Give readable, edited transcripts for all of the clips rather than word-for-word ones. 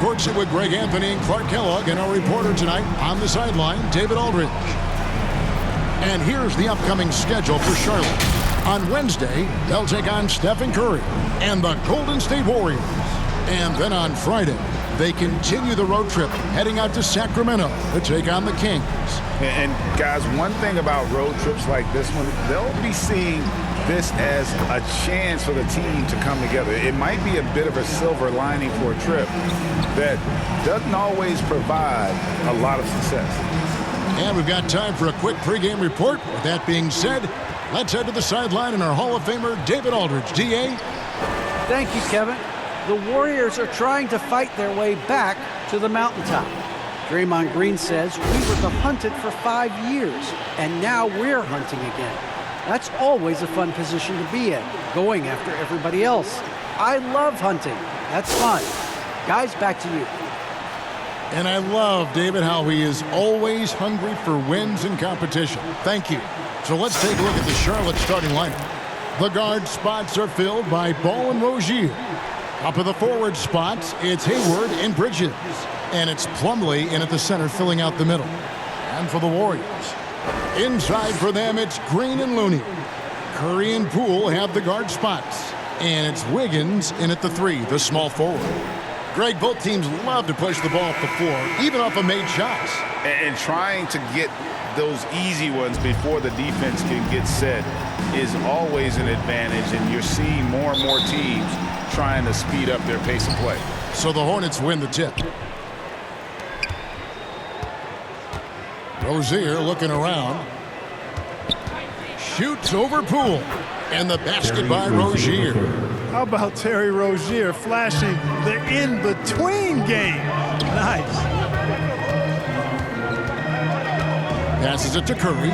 Courtesy with Greg Anthony and Clark Kellogg, and our reporter tonight on the sideline, David Aldridge. And here's the upcoming schedule for Charlotte. On Wednesday, they'll take on Stephen Curry and the Golden State Warriors. And then on Friday, they continue the road trip, heading out to Sacramento to take on the Kings. And guys, one thing about road trips like this one, they'll be seeing this as a chance for the team to come together. It might be a bit of a silver lining for a trip that doesn't always provide a lot of success. And we've got time for a quick pregame report. With that being said, let's head to the sideline and our Hall of Famer, David Aldridge. D.A.? Thank you, Kevin. The Warriors are trying to fight their way back to the mountaintop. Draymond Green says, we were the hunted for 5 years, and now we're hunting again. That's always a fun position to be in, going after everybody else. I love hunting. That's fun. Guys, back to you. And I love, David, how he is always hungry for wins and competition. Thank you. So let's take a look at the Charlotte starting lineup. The guard spots are filled by Ball and Rozier. Up at the forward spots, it's Hayward and Bridges. And it's Plumlee in at the center, filling out the middle. And for the Warriors, inside for them, it's Green and Looney. Curry and Poole have the guard spots. And it's Wiggins in at the 3, the small forward. Greg, both teams love to push the ball off the floor, even off of made shots. And trying to get those easy ones before the defense can get set is always an advantage, and you're seeing more and more teams trying to speed up their pace of play. So the Hornets win the tip. Rozier looking around. Shoots over Poole. And the basket by Rozier. How about Terry Rozier flashing the in-between game? Nice. Passes it to Curry.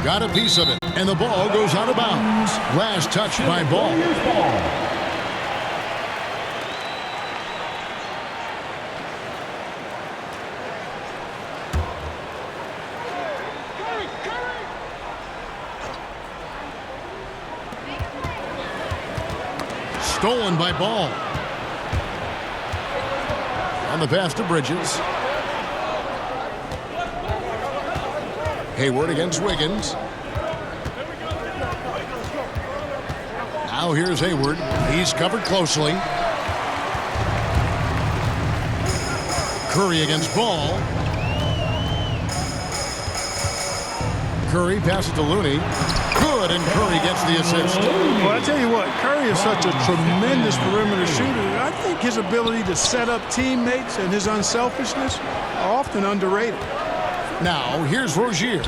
Got a piece of it. And the ball goes out of bounds. Last touch by Ball. Stolen by Ball. On the pass to Bridges. Hayward against Wiggins. Now here's Hayward. He's covered closely. Curry against Ball. Curry passes to Looney. Good, and Curry gets the assist. Well, I tell you what, Curry is such a tremendous perimeter shooter. I think his ability to set up teammates and his unselfishness are often underrated. Now, here's Rozier.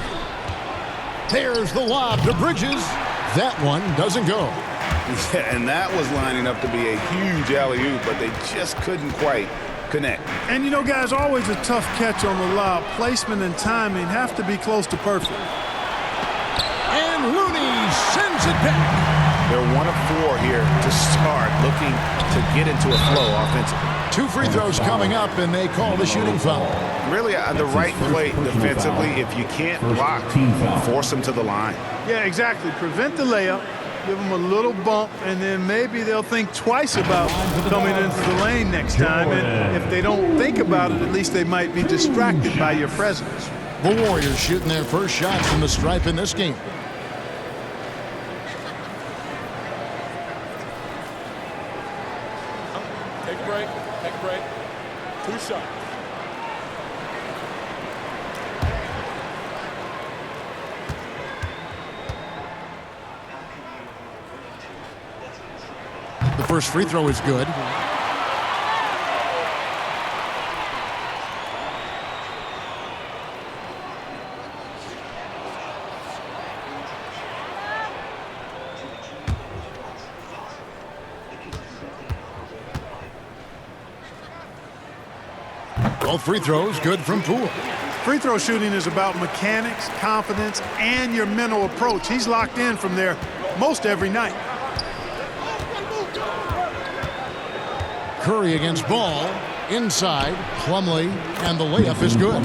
There's the lob to Bridges. That one doesn't go. Yeah, and that was lining up to be a huge alley-oop, but they just couldn't quite connect. And, you know, guys, always a tough catch on the lob. Placement and timing have to be close to perfect. And Looney sends it back. They're 1 of 4 here to start, looking to get into a flow offensively. 2 free throws coming up, and they call the shooting foul. Really, the right play defensively. If you can't block, force them to the line. Yeah, exactly. Prevent the layup, give them a little bump, and then maybe they'll think twice about coming into the lane next time. And if they don't think about it, at least they might be distracted by your presence. The Warriors shooting their first shots from the stripe in this game. Take a break. Take a break. 2 shots. The first free throw is good. Both free throws good from Poole. Free throw shooting is about mechanics, confidence, and your mental approach. He's locked in from there most every night. Curry against Ball. Inside, Plumlee, and the layup is good.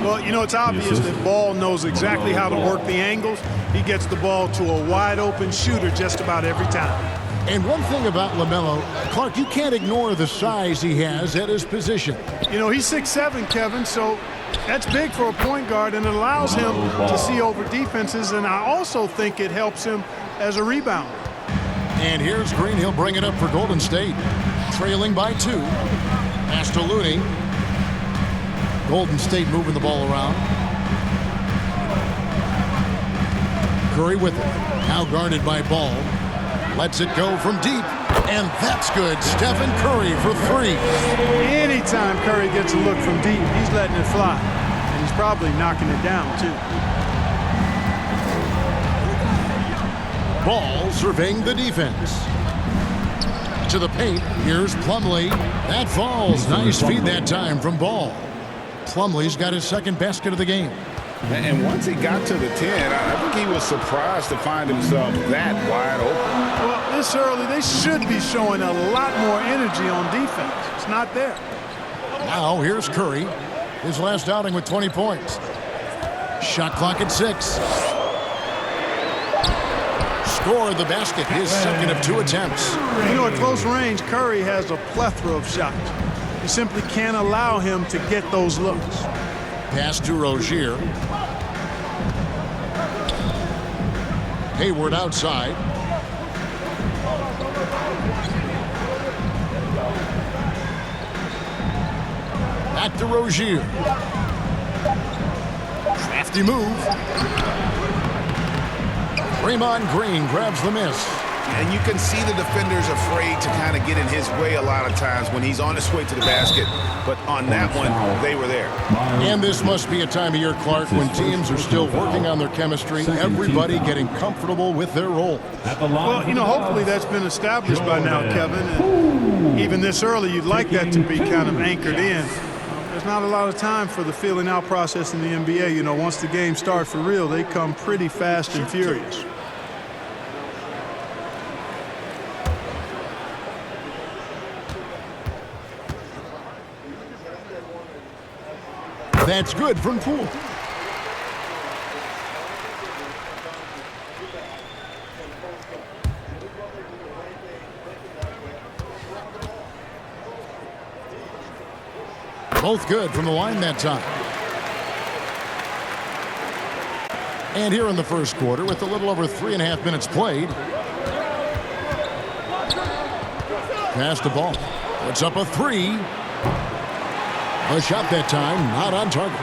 Well, you know, it's obvious that Ball knows exactly how to work the angles. He gets the ball to a wide-open shooter just about every time. And one thing about LaMelo, Clark, you can't ignore the size he has at his position. You know, he's 6'7", Kevin, so that's big for a point guard, and it allows him to see over defenses, and I also think it helps him as a rebounder. And here's Green. He'll bring it up for Golden State. Trailing by 2. Pass to Looney. Golden State moving the ball around. Curry with it. Now guarded by Ball. Lets it go from deep. And that's good. Stephen Curry for 3. Anytime Curry gets a look from deep, he's letting it fly. And he's probably knocking it down, too. Ball surveying the defense. To the paint. Here's Plumlee. That falls. Nice feed that time from Ball. Plumlee's got his second basket of the game. And once he got to the 10, I think he was surprised to find himself that wide open. Well, this early, they should be showing a lot more energy on defense. It's not there. Now here's Curry. His last outing with 20 points. Shot clock at 6. Scored the basket, his second of 2 attempts. You know, at close range, Curry has a plethora of shots. You simply can't allow him to get those looks. Pass to Rozier. Hayward outside. Back to Rozier. Crafty move. Draymond Green grabs the miss. And you can see the defenders afraid to kind of get in his way a lot of times when he's on his way to the basket. But on that one, they were there. And this must be a time of year, Clark, when teams are still working on their chemistry, everybody getting comfortable with their role. Well, you know, hopefully that's been established by now, Kevin. And even this early, you'd like that to be kind of anchored in. There's not a lot of time for the feeling out process in the NBA. You know, once the game starts for real, they come pretty fast and furious. That's good from Poole. Both good from the line that time. And here in the first quarter, with a little over 3.5 minutes played. Pass the ball. Puts up a 3. A shot that time, not on target.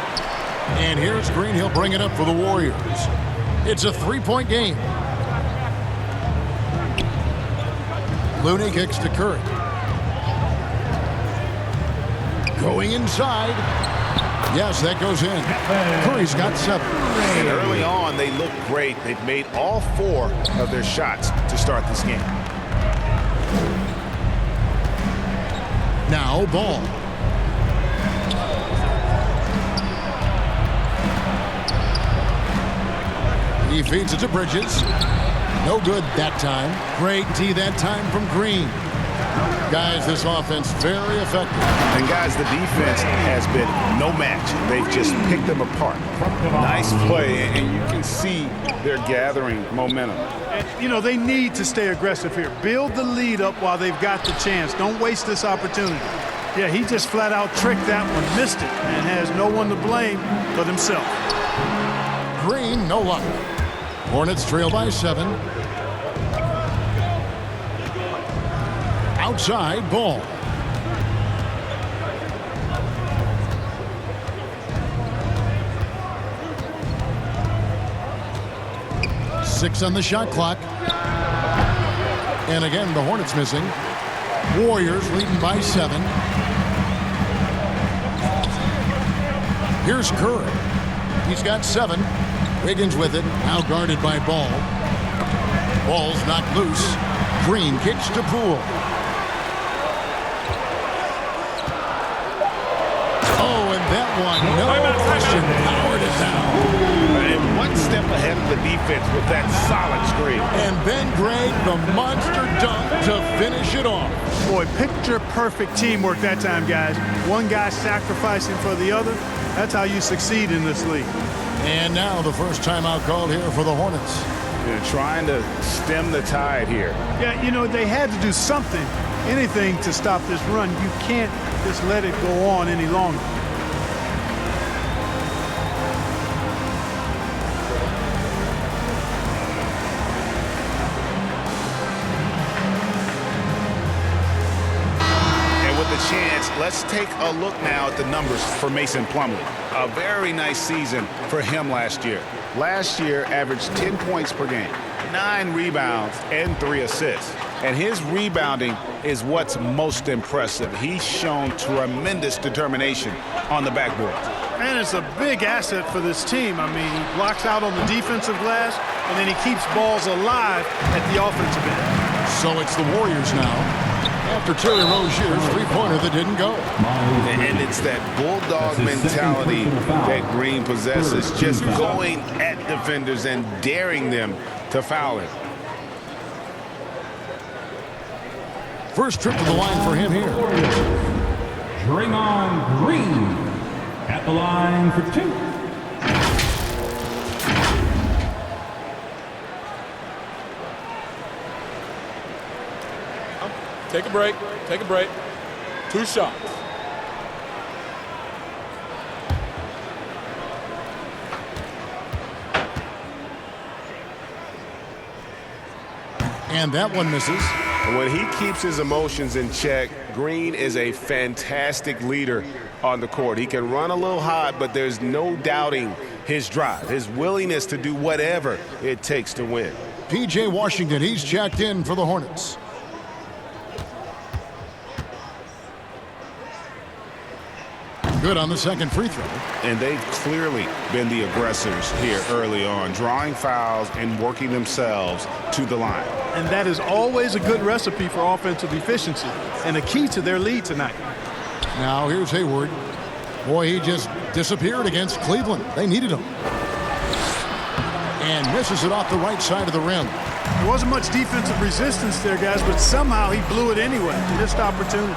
And here's Green. He'll bring it up for the Warriors. It's a 3-point game. Looney kicks to Curry. Going inside. Yes, that goes in. Curry's got 7. And early on, they look great. They've made all 4 of their shots to start this game. Now Ball. He feeds it to Bridges. No good that time. Great D that time from Green. Guys, this offense very effective. And guys, the defense has been no match. They've just picked them apart. Nice play, and you can see they're gathering momentum. And, you know, they need to stay aggressive here. Build the lead up while they've got the chance. Don't waste this opportunity. Yeah, he just flat out tricked that one, missed it, and has no one to blame but himself. Green, no luck. Hornets trail by 7. Outside, Ball. Six on the shot clock. And again, the Hornets missing. Warriors leading by 7. Here's Curry. He's got 7. Wiggins with it, now guarded by Ball. Ball's knocked loose. Green kicks to Poole. Oh, and that one, no question, powered it down. And one step ahead of the defense with that solid screen. And then Greg, the monster dunk to finish it off. Boy, picture-perfect teamwork that time, guys. One guy sacrificing for the other. That's how you succeed in this league. And now the first timeout called here for the Hornets. trying to stem the tide here. Yeah, you know, they had to do something, anything to stop this run. You can't just let it go on any longer. Chance. Let's take a look now at the numbers for Mason Plumlee. A very nice season for him last year. Last year averaged 10 points per game, 9 rebounds, and 3 assists. And his rebounding is what's most impressive. He's shown tremendous determination on the backboard. And it's a big asset for this team. I mean, he blocks out on the defensive glass, and then he keeps balls alive at the offensive end. So it's the Warriors now, after Terry Rozier's three-pointer that didn't go. And it's that bulldog mentality that Green possesses, just going at defenders and daring them to foul him. First trip to the line for him here. Draymond Green at the line for 2. Take a break. Take a break. 2 shots. And that one misses. When he keeps his emotions in check, Green is a fantastic leader on the court. He can run a little hot, but there's no doubting his drive, his willingness to do whatever it takes to win. P.J. Washington, he's checked in for the Hornets. Good on the second free throw. And they've clearly been the aggressors here early on, drawing fouls and working themselves to the line. And that is always a good recipe for offensive efficiency and a key to their lead tonight. Now here's Hayward. Boy, he just disappeared against Cleveland. They needed him. And misses it off the right side of the rim. There wasn't much defensive resistance there, guys, but somehow he blew it anyway. Missed opportunity.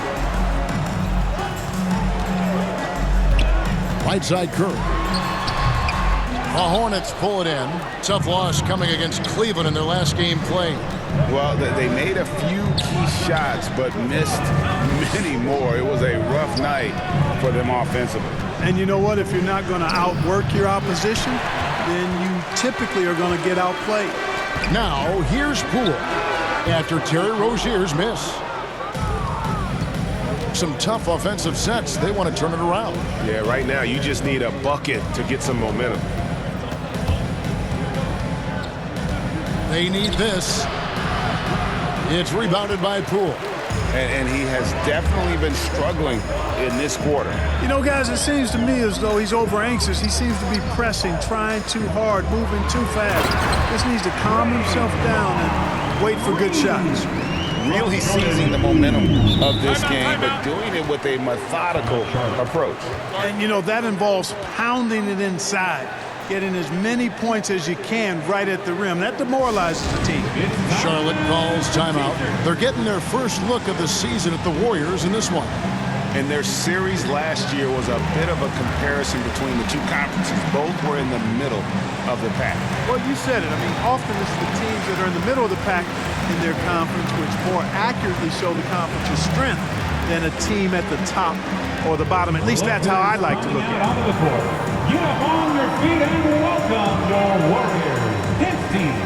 Right side Curry. The Hornets pull it in. Tough loss coming against Cleveland in their last game played. Well, they made a few key shots, but missed many more. It was a rough night for them offensively. And you know what? If you're not going to outwork your opposition, then you typically are going to get outplayed. Now, here's Poole after Terry Rozier's miss. Some tough offensive sets. They want to turn it around. Yeah, right now you just need a bucket to get some momentum. They need this. It's rebounded by Poole. And he has definitely been struggling in this quarter. You know, guys, it seems to me as though he's over anxious. He seems to be pressing, trying too hard, moving too fast. Just needs to calm himself down and wait for good shots. Really seizing the momentum of this game, but doing it with a methodical approach. And, you know, that involves pounding it inside, getting as many points as you can right at the rim. That demoralizes the team. Charlotte calls timeout. They're getting their first look of the season at the Warriors in this one. And their series last year was a bit of a comparison between the two conferences. Both were in the middle of the pack. Well, you said it. I mean, often it's the teams that are in the middle of the pack in their conference which more accurately show the conference's strength than a team at the top or the bottom. At least that's how I like to look at it. Get up on your feet and welcome your Warriors. Hits team.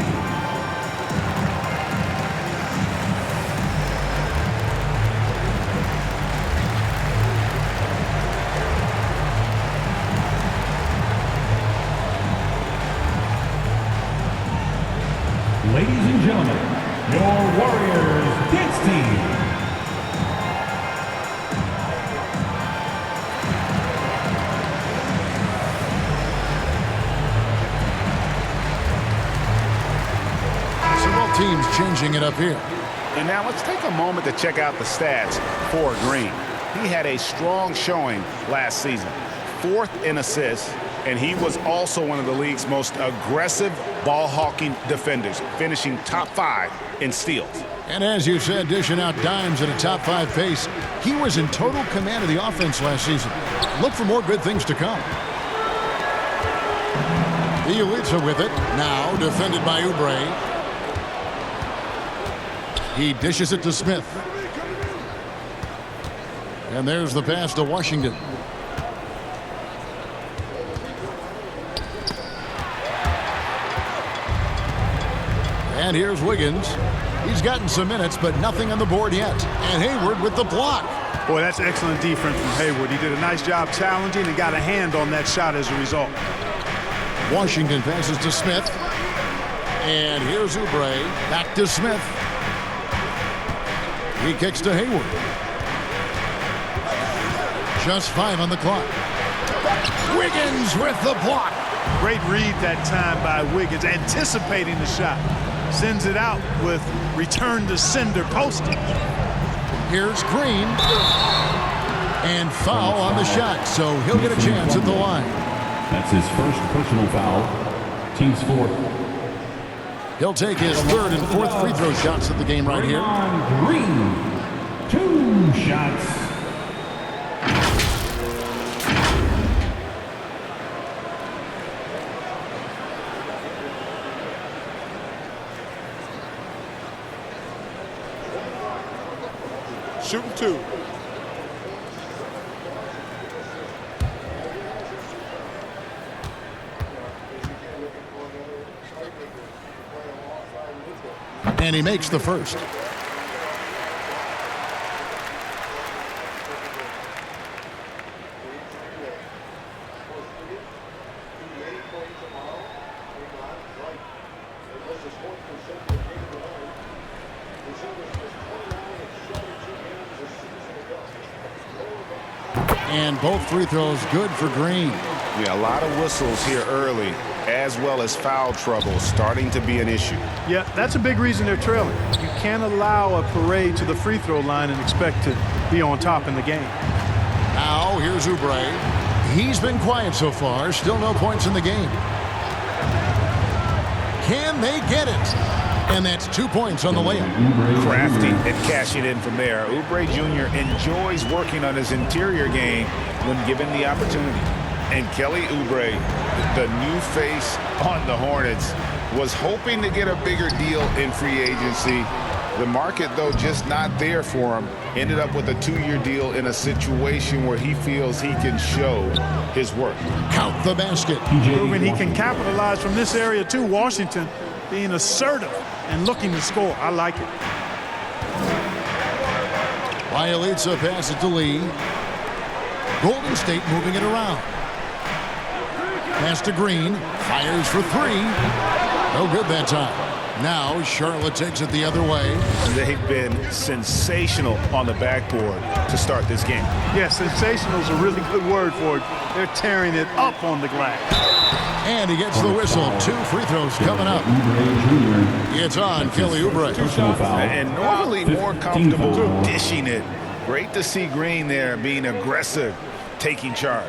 Ladies and gentlemen, your Warriors Dance Team. Several teams changing it up here. And now let's take a moment to check out the stats for Green. He had a strong showing last season. 4th in assists, and he was also one of the league's most aggressive ball-hawking defenders, finishing top 5 in steals. And as you said, dishing out dimes at a top 5 pace. He was in total command of the offense last season. Look for more good things to come. Bielitsa with it. Now defended by Oubre. He dishes it to Smith. And there's the pass to Washington. And here's Wiggins. He's gotten some minutes, but nothing on the board yet. And Hayward with the block. Boy, that's excellent defense from Hayward. He did a nice job challenging and got a hand on that shot as a result. Washington passes to Smith. And here's Oubre. Back to Smith. He kicks to Hayward. Just 5 on the clock. Wiggins with the block. Great read that time by Wiggins, anticipating the shot. Sends it out with return to sender posting. Here's Green. And foul on the shot, so he'll get a chance at the line. That's his first personal foul. Team's fourth. He'll take his third and fourth free throw shots of the game right here. Green. 2 shots. Shooting 2. And he makes the first. And both free throws good for Green. Yeah, a lot of whistles here early, as well as foul trouble starting to be an issue. Yeah, that's a big reason they're trailing. You can't allow a parade to the free throw line and expect to be on top in the game. Now here's Oubre. He's been quiet so far. Still no points in the game. Can they get it? And that's 2 points on the layup. Crafty and cashing in from there. Oubre Jr. enjoys working on his interior game when given the opportunity. And Kelly Oubre, the new face on the Hornets, was hoping to get a bigger deal in free agency. The market, though, just not there for him. Ended up with a 2-year deal in a situation where he feels he can show his work. Count the basket. Proving he can capitalize from this area, too. Washington being assertive and looking to score. I like it. Bielitsa passes to Lee. Golden State moving it around. Pass to Green. Fires for 3. No good that time. Now Charlotte takes it the other way. They've been sensational on the backboard to start this game. Yeah, sensational is a really good word for it. They're tearing it up on the glass. And he gets the whistle. 2 free throws coming up. It's on Kelly Oubre. And normally more comfortable dishing it. Great to see Green there being aggressive, taking charge.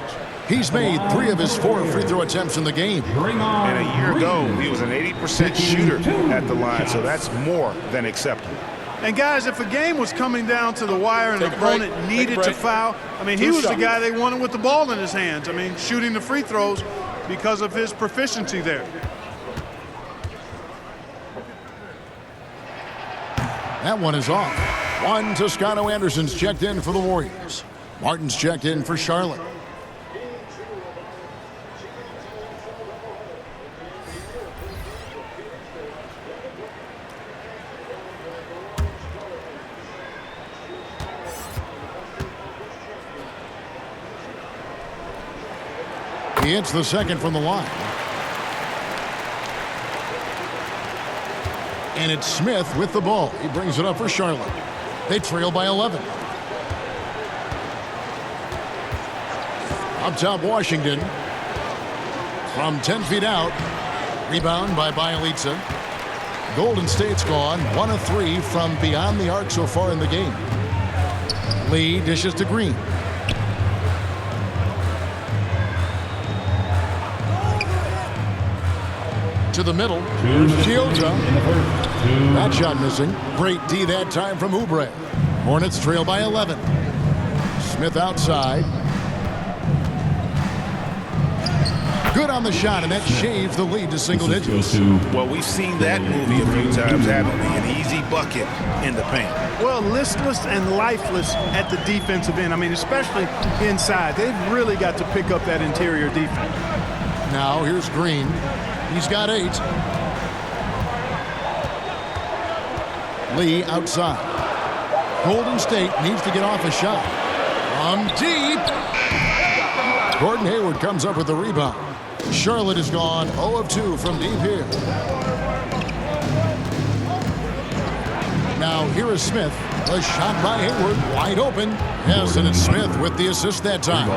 He's made 3 of his 4 free throw attempts in the game. And a year ago, he was an 80% shooter at the line, so that's more than acceptable. And guys, if a game was coming down to the wire and an opponent needed to foul, I mean, he was the guy they wanted with the ball in his hands. I mean, shooting the free throws because of his proficiency there. That one is off. Juan Toscano Anderson's checked in for the Warriors. Martin's checked in for Charlotte. He hits the second from the line. And it's Smith with the ball. He brings it up for Charlotte. They trail by 11. Up top, Washington. From 10 feet out. Rebound by Bielitsa. Golden State's gone 1 of 3 from beyond the arc so far in the game. Lee dishes to Green. To the middle. Giota. That shot missing. Great D that time from Oubre. Hornets trail by 11. Smith outside. Good on the shot, and that shaves the lead to single digits. Well, we've seen that movie a few times, haven't we? An easy bucket in the paint. Well, listless and lifeless at the defensive end. I mean, especially inside. They've really got to pick up that interior defense. Now here's Green. He's got 8. Lee outside. Golden State needs to get off a shot. From deep. Gordon Hayward comes up with the rebound. Charlotte has gone 0 of 2 from deep here. Now here is Smith. A shot by Hayward, wide open. Yes, and it's Smith with the assist that time.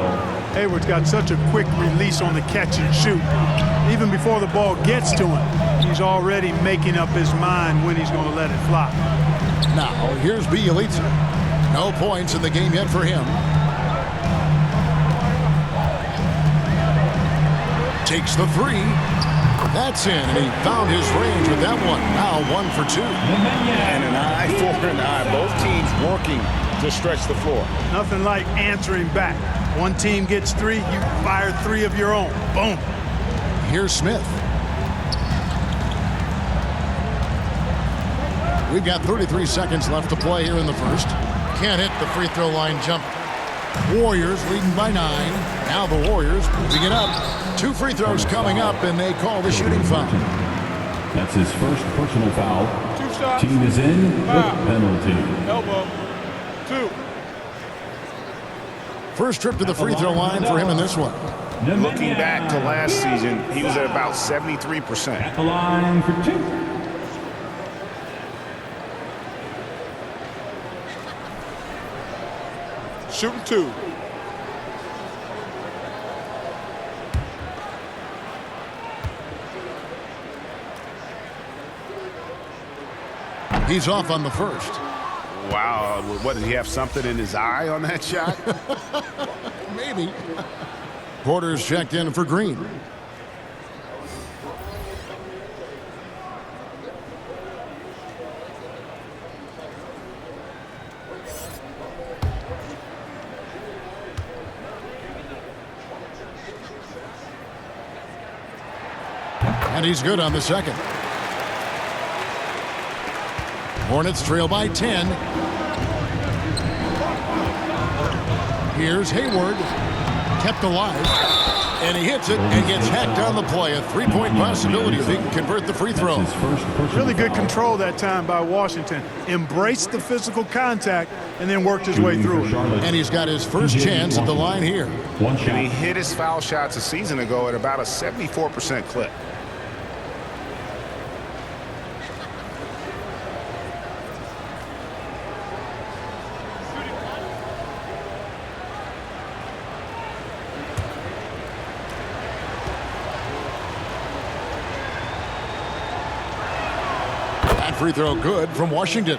Hayward's got such a quick release on the catch and shoot. Even before the ball gets to him, he's already making up his mind when he's going to let it fly. Now here's Bielitsa. No points in the game yet for him. Takes the 3. That's in, and he found his range with that one. Now 1 for 2. And an eye for an eye. Both teams working to stretch the floor. Nothing like answering back. One team gets 3, you fire 3 of your own. Boom. Here's Smith. We've got 33 seconds left to play here in the first. Can't hit the free throw line jumper. Warriors leading by 9. Now the Warriors moving it up. 2 free throws coming up, and they call the shooting foul. That's his first personal foul. 2 shots. Team is in with penalty. Elbow. 2. First trip to the free throw line for him in this one. Looking back to last season, he was at about 73%. At the line for 2. Shooting 2. He's off on the first. Wow. What, did he have something in his eye on that shot? Maybe. Porter's checked in for Green. And he's good on the second. Hornets trail by 10. Here's Hayward. Kept alive. And he hits it and gets hacked on the play. A 3-point possibility if he can convert the free throw. Really good control that time by Washington. Embraced the physical contact and then worked his way through it. And he's got his first chance at the line here. And he hit his foul shots a season ago at about a 74% clip. Free throw good from Washington.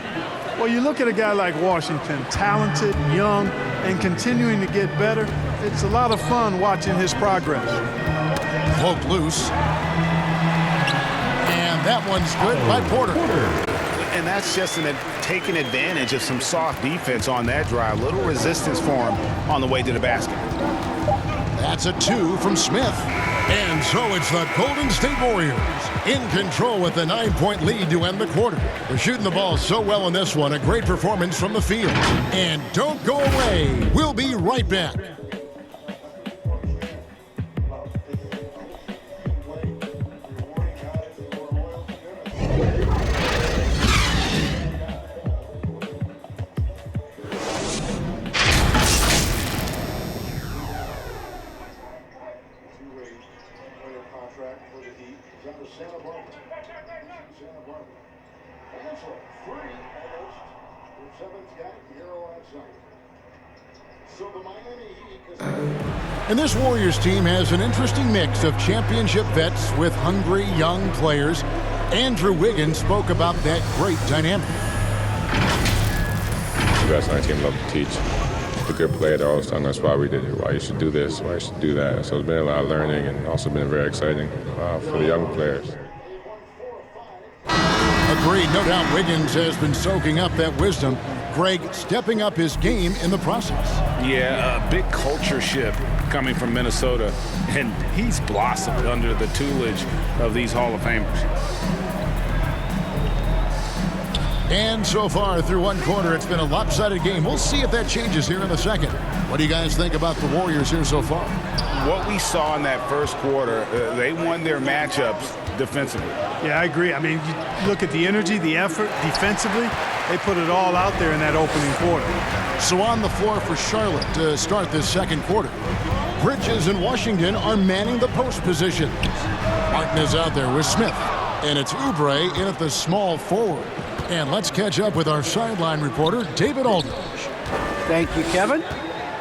Well, you look at a guy like Washington, talented, young, and continuing to get better. It's a lot of fun watching his progress. Poked loose. And that one's good by Porter. And that's just taking advantage of some soft defense on that drive. Little resistance for him on the way to the basket. That's a 2 from Smith. And so it's the Golden State Warriors in control with a 9-point lead to end the quarter. They're shooting the ball so well in this one. A great performance from the field. And don't go away. We'll be right back. And this Warriors team has an interesting mix of championship vets with hungry young players. Andrew Wiggins spoke about that great dynamic. The guys on our team love to teach. The good player, they're always telling us why we did it, why you should do this, why you should do that. So it's been a lot of learning and also been very exciting for the young players. Agreed. No doubt Wiggins has been soaking up that wisdom. Greg stepping up his game in the process. Yeah, a big culture shift coming from Minnesota, and he's blossomed under the tutelage of these Hall of Famers. And so far through one quarter, it's been a lopsided game. We'll see if that changes here in the second. What do you guys think about the Warriors here so far? What we saw in that first quarter, they won their matchups defensively. Yeah, I agree. I mean, you look at the energy, the effort defensively. They put it all out there in that opening quarter. So on the floor for Charlotte to start this second quarter. Bridges and Washington are manning the post position. Martin is out there with Smith. And it's Oubre in at the small forward. And let's catch up with our sideline reporter, David Aldridge. Thank you, Kevin.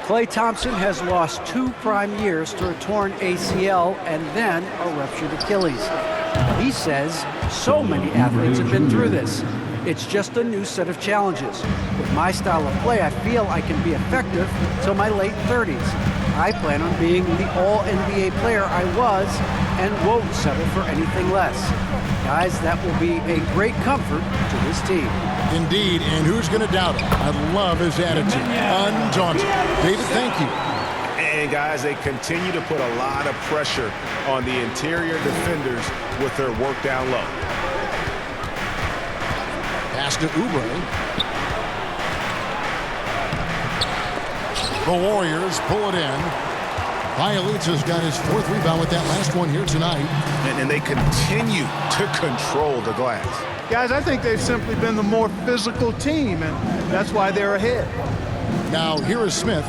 Klay Thompson has lost 2 prime years to a torn ACL and then a ruptured Achilles. He says so many athletes have been through this. It's just a new set of challenges. With my style of play, I feel I can be effective till my late 30s. I plan on being the all-NBA player I was and won't settle for anything less. Guys, that will be a great comfort to this team. Indeed, and who's going to doubt him? I love his attitude. Undaunted. David, thank you. And guys, they continue to put a lot of pressure on the interior defenders with their work down low. Pass to Oubre. The Warriors pull it in. Bielitsa's got his 4th rebound with that last one here tonight. And they continue to control the glass. Guys, I think they've simply been the more physical team, and that's why they're ahead. Now here is Smith.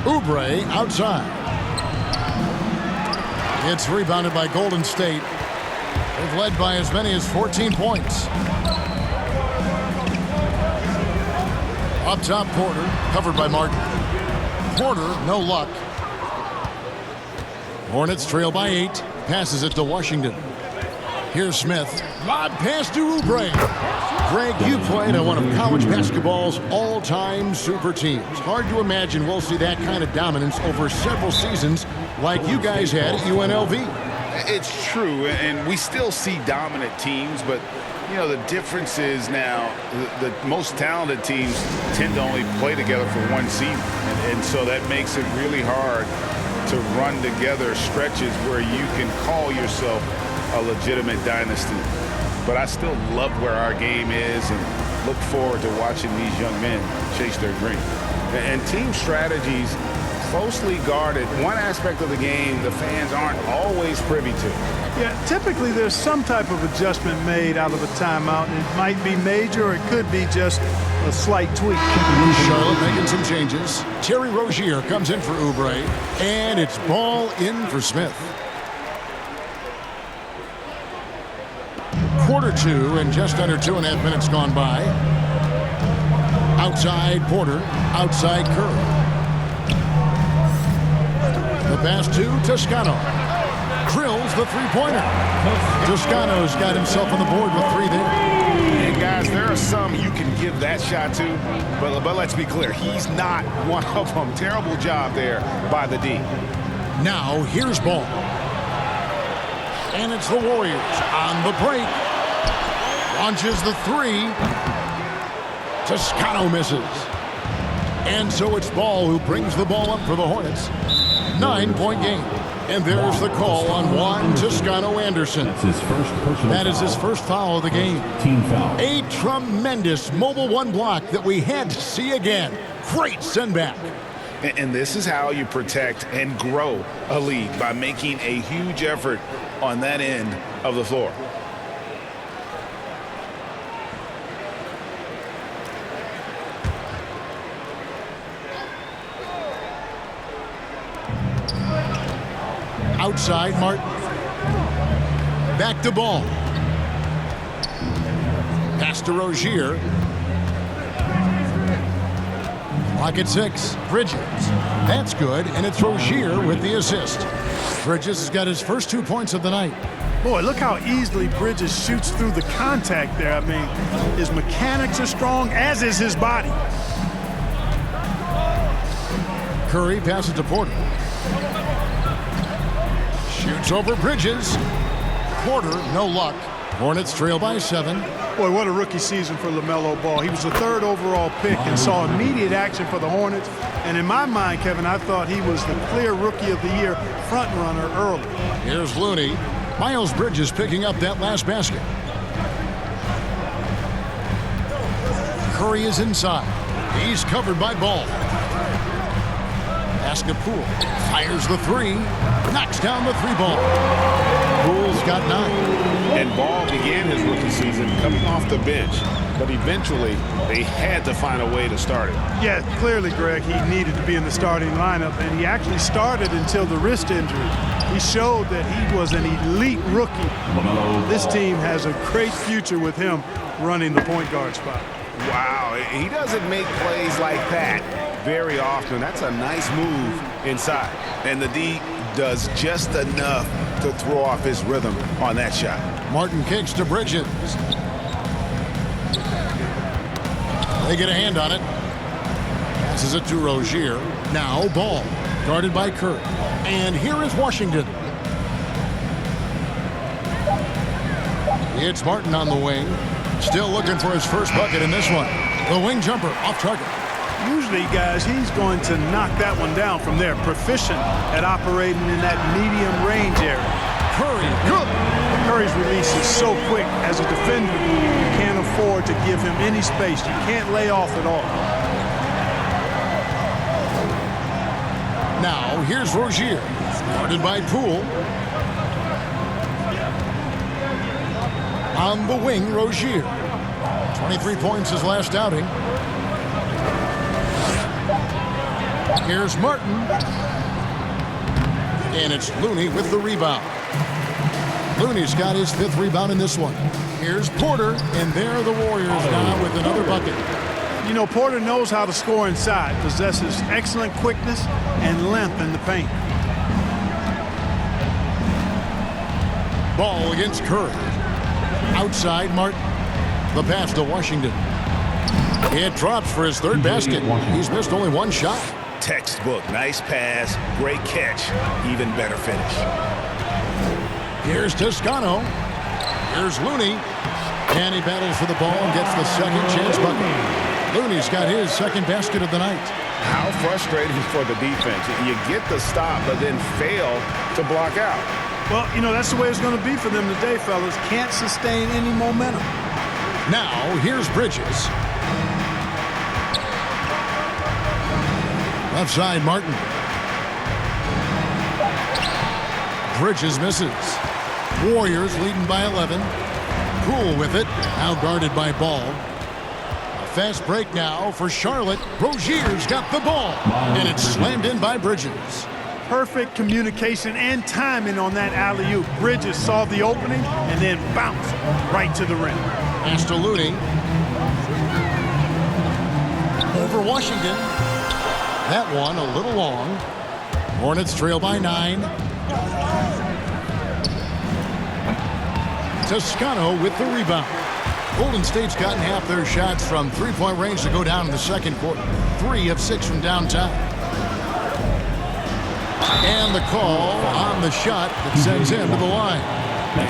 Oubre outside. It's rebounded by Golden State. They've led by as many as 14 points. Up top, Porter, covered by Martin. Porter, no luck. Hornets trail by 8. Passes it to Washington. Here's Smith. Lob pass to Oubre. Greg, you played on one of college basketball's all-time super teams. Hard to imagine we'll see that kind of dominance over several seasons like you guys had at UNLV. It's true, and we still see dominant teams, but you know, the difference is now the most talented teams tend to only play together for one season. And so that makes it really hard to run together stretches where you can call yourself a legitimate dynasty. But I still love where our game is and look forward to watching these young men chase their dream. And team strategies closely guarded. One aspect of the game the fans aren't always privy to. Yeah, typically there's some type of adjustment made out of a timeout. It might be major or it could be just a slight tweak. Charlotte making some changes. Terry Rozier comes in for Oubre, and it's ball in for Smith. Quarter 2 and just under 2.5 minutes gone by. Outside Porter, outside Curry. The pass to Toscano. Drills the three-pointer. Toscano's got himself on the board with 3 there. And guys, there are some you can give that shot to, but let's be clear, he's not one of them. Terrible job there by the D. Now here's ball. And it's the Warriors on the break. Launches the 3. Toscano misses. And so it's Ball who brings the ball up for the Hornets. 9-point game. And there's the call on Juan Toscano Anderson. That's his first personal That is his first foul of the game. Team foul. A tremendous mobile 1 block that we had to see again. Great send back. And this is how you protect and grow a league, by making a huge effort on that end of the floor. Outside, Martin. Back to Ball. Pass to Rozier. Clock at 6. Bridges. That's good, and it's Rozier with the assist. Bridges has got his first 2 points of the night. Boy, look how easily Bridges shoots through the contact there. I mean, his mechanics are strong, as is his body. Curry passes to Porter. Shoots over Bridges. Porter, no luck. Hornets trail by 7. Boy, what a rookie season for LaMelo Ball. He was the 3rd overall pick and saw immediate action for the Hornets. And in my mind, Kevin, I thought he was the clear Rookie of the Year front runner early. Here's Looney. Miles Bridges picking up that last basket. Curry is inside. He's covered by Ball. Basket Poole. Fires the 3. Knocks down the 3-ball. Poole's got 9. And Ball began his rookie season coming off the bench, but eventually they had to find a way to start it. Yeah, clearly, Greg, he needed to be in the starting lineup, and he actually started until the wrist injury. He showed that he was an elite rookie. This team has a great future with him running the point guard spot. Wow, he doesn't make plays like that very often. That's a nice move inside. And the D does just enough to throw off his rhythm on that shot. Martin kicks to Bridges. They get a hand on it. Passes it to Rozier. Now Ball. Guarded by Curry. And here is Washington. It's Martin on the wing. Still looking for his first bucket in this one. The wing jumper off target. Usually, guys, he's going to knock that one down from there. Proficient at operating in that medium range area. Curry, good. Curry's release is so quick. As a defender, you can't afford to give him any space. You can't lay off at all. Now, here's Rozier. Guarded by Poole. On the wing, Rozier. 23 points his last outing. Here's Martin. And it's Looney with the rebound. Looney's got his 5th rebound in this one. Here's Porter, and there are the Warriors now with another bucket. You know, Porter knows how to score inside, possesses excellent quickness and length in the paint. Ball against Curry. Outside Martin. The pass to Washington. It drops for his 3rd basket. He's missed only 1 shot. Textbook, nice pass, great catch, even better finish. Here's Toscano. Here's Looney. And he battles for the ball and gets the 2nd chance bucket. Looney's got his 2nd basket of the night. How frustrating for the defense. You get the stop, but then fail to block out. Well, you know, that's the way it's going to be for them today, fellas. Can't sustain any momentum. Now, here's Bridges. Left side, Martin. Bridges misses. Warriors leading by 11. Poole with it. Now guarded by Ball. A fast break now for Charlotte. Rozier's got the ball. And it's slammed in by Bridges. Perfect communication and timing on that alley-oop. Bridges saw the opening and then bounced right to the rim. Pass to Looney. Over Washington. That one a little long. Hornets trail by 9. Toscano with the rebound. Golden State's gotten half their shots from 3-point range to go down in the 2nd quarter. 3 of 6 from downtown. And the call on the shot that sends him to the line.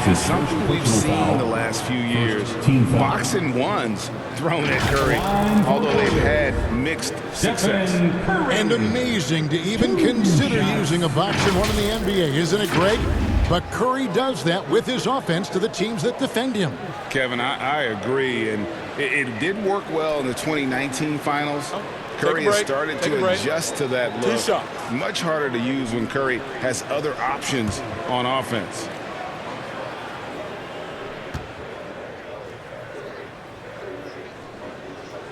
It's something we've seen the last few years. Boxing ones thrown at Curry, although they've had mixed success. And amazing to even consider using a boxing one in the NBA, isn't it, Greg? But Curry does that with his offense to the teams that defend him. Kevin, I agree, and it did work well in the 2019 finals. Curry has started to adjust to that look. Much harder to use when Curry has other options on offense.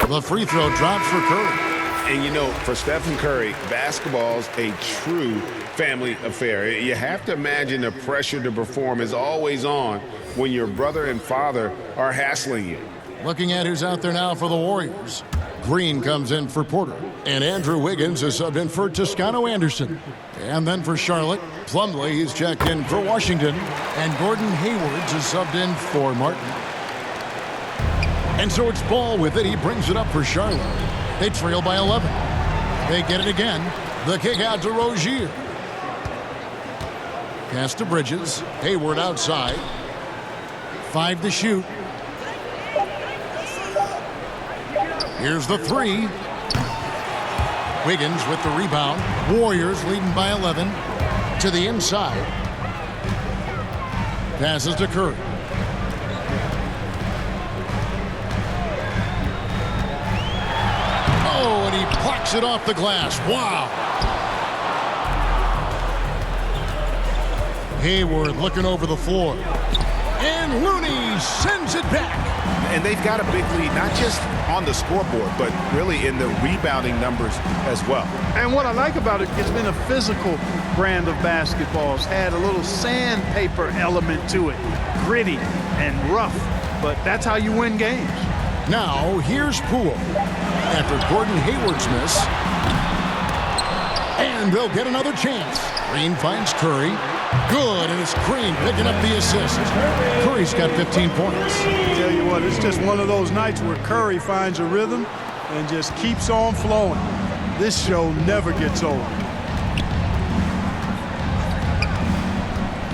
The free throw drops for Curry. And you know, for Stephen Curry, basketball's a true family affair. You have to imagine the pressure to perform is always on when your brother and father are hassling you. Looking at who's out there now for the Warriors. Green comes in for Porter. And Andrew Wiggins is subbed in for Toscano Anderson. And then for Charlotte, Plumlee, he's checked in for Washington. And Gordon Hayward is subbed in for Martin. And so it's Ball with it. He brings it up for Charlotte. They trail by 11. They get it again. The kick out to Rozier. Pass to Bridges. Hayward outside. 5 to shoot. Here's the 3. Wiggins with the rebound. Warriors leading by 11. To the inside. Passes to Curry. Oh, and he plucks it off the glass. Wow. Hayward looking over the floor. And Looney sends it back. And they've got a big lead, not just on the scoreboard, but really in the rebounding numbers as well. And what I like about it, it's been a physical brand of basketball. It's had a little sandpaper element to it. Gritty and rough, but that's how you win games. Now, here's Poole. After Gordon Hayward's miss. And they'll get another chance. Green finds Curry. Good, and it's Green picking up the assist. Curry's got 15 points. I tell you what, it's just one of those nights where Curry finds a rhythm and just keeps on flowing. This show never gets old.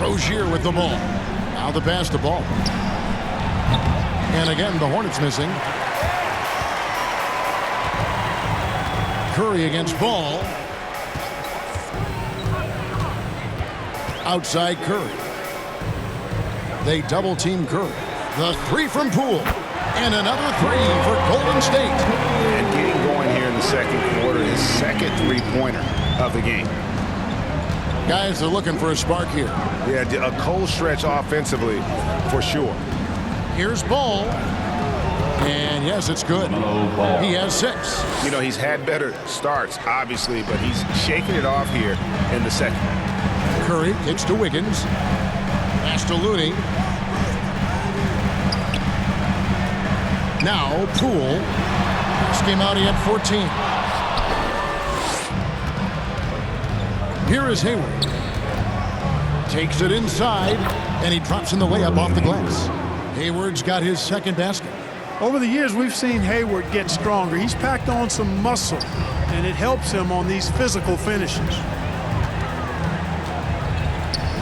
Rozier with the ball. Now the pass to Ball. And again, the Hornets missing. Curry against Ball. Outside Curry. They double team Curry. The 3 from Poole. And another 3 for Golden State. And getting going here in the second quarter, his second 3-pointer of the game. Guys are looking for a spark here. Yeah, a cold stretch offensively for sure. Here's Ball. And yes, it's good. He has 6. You know, he's had better starts, obviously, but he's shaking it off here in the second. Curry kicks to Wiggins. Pass to Looney. Now Poole. This came out, he had 14. Here is Hayward. Takes it inside, and he drops in the layup off the glass. Hayward's got his second basket. Over the years, we've seen Hayward get stronger. He's packed on some muscle, and it helps him on these physical finishes.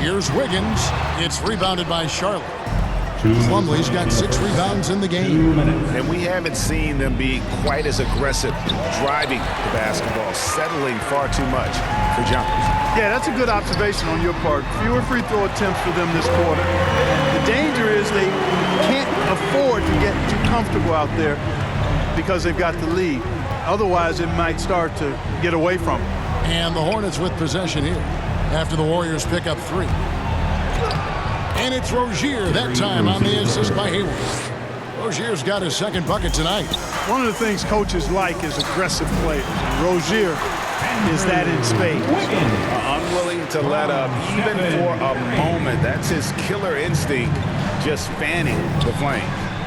Here's Wiggins. It's rebounded by Charlotte. Plumlee's got 6 rebounds in the game. And we haven't seen them be quite as aggressive driving the basketball, settling far too much for jumpers. Yeah, that's a good observation on your part. Fewer free throw attempts for them this quarter. The danger is they can't afford to get too comfortable out there because they've got the lead. Otherwise, it might start to get away from them. And the Hornets with possession here after the Warriors pick up 3. And it's Rozier that time on the assist by Hayward. Rozier's got his second bucket tonight. One of the things coaches like is aggressive players. And Rozier is that in spades. Unwilling to let up even for a moment. That's his killer instinct, just fanning the flames.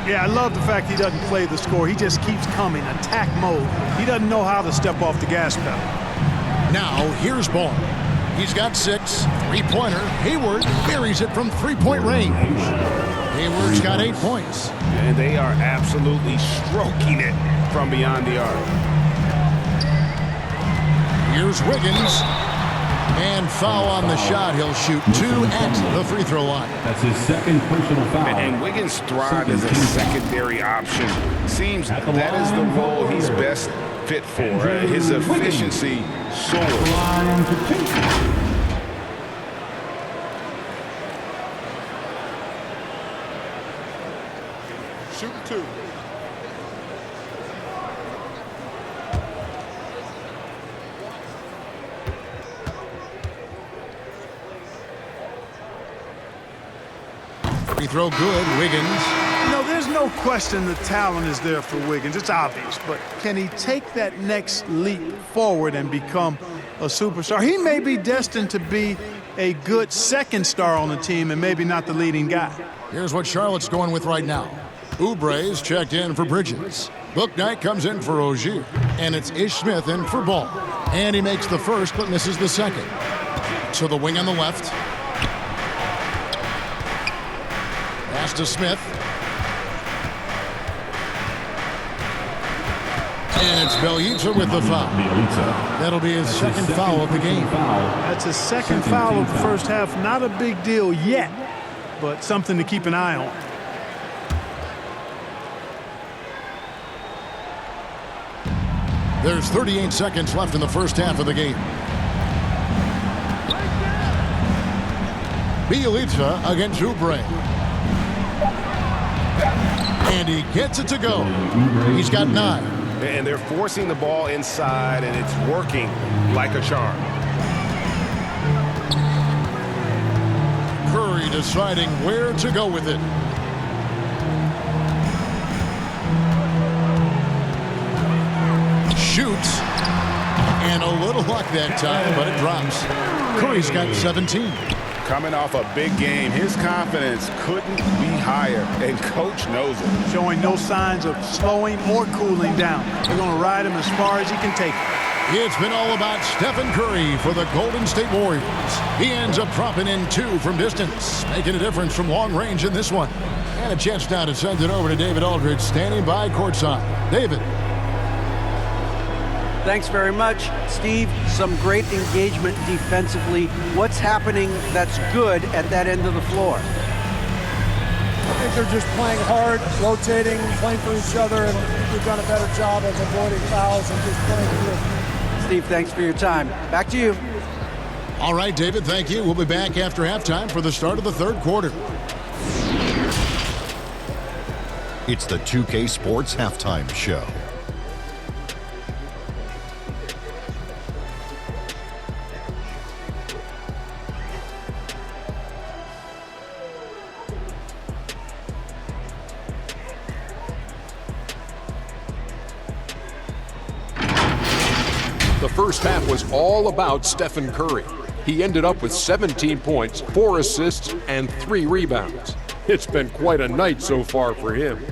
Yeah, I love the fact he doesn't play the score. He just keeps coming, attack mode. He doesn't know how to step off the gas pedal. Now here's Ball. He's got 6. 3-pointer. Hayward buries it from 3-point range. Hayward's got 8 points. And they are absolutely stroking it from beyond the arc. Here's Wiggins. And foul on the shot. He'll shoot 2 at the free throw line. That's his second personal foul. And Wiggins thrives as a secondary option. Seems that is the role he's best fit for. His efficiency soars. Shooting 2. Free throw good. Wiggins. You know, there's no question the talent is there for Wiggins. It's obvious. But can he take that next leap forward and become a superstar? He may be destined to be a good second star on the team and maybe not the leading guy. Here's what Charlotte's going with right now. Oubre's checked in for Bridges. Bouknight comes in for Rozier. And it's Ish Smith in for Ball. And he makes the first but misses the second. To the wing on the left. Pass to Smith. And it's Bjelica with the foul. That'll be his second foul of the game. That's his second foul of the first half. Not a big deal yet, but something to keep an eye on. There's 38 seconds left in the first half of the game. Bielitsa against Oubre. And he gets it to go. He's got 9. And they're forcing the ball inside, and it's working like a charm. Curry deciding where to go with it. Shoots. And a little luck that time, but it drops. Curry's got 17. Coming off a big game, his confidence couldn't be higher, and coach knows it. Showing no signs of slowing or cooling down. They're going to ride him as far as he can take it. It's been all about Stephen Curry for the Golden State Warriors. He ends up dropping in 2 from distance, making a difference from long range in this one. And a chance now to send it over to David Aldridge, standing by courtside. David. Thanks very much, Steve. Some great engagement defensively. What's happening that's good at that end of the floor? I think they're just playing hard, rotating, playing for each other, and I think we've done a better job of avoiding fouls and just playing through. Steve, thanks for your time. Back to you. All right, David, thank you. We'll be back after halftime for the start of the third quarter. It's the 2K Sports Halftime Show. The first half was all about Stephen Curry. He ended up with 17 points, 4 assists, and 3 rebounds. It's been quite a night so far for him.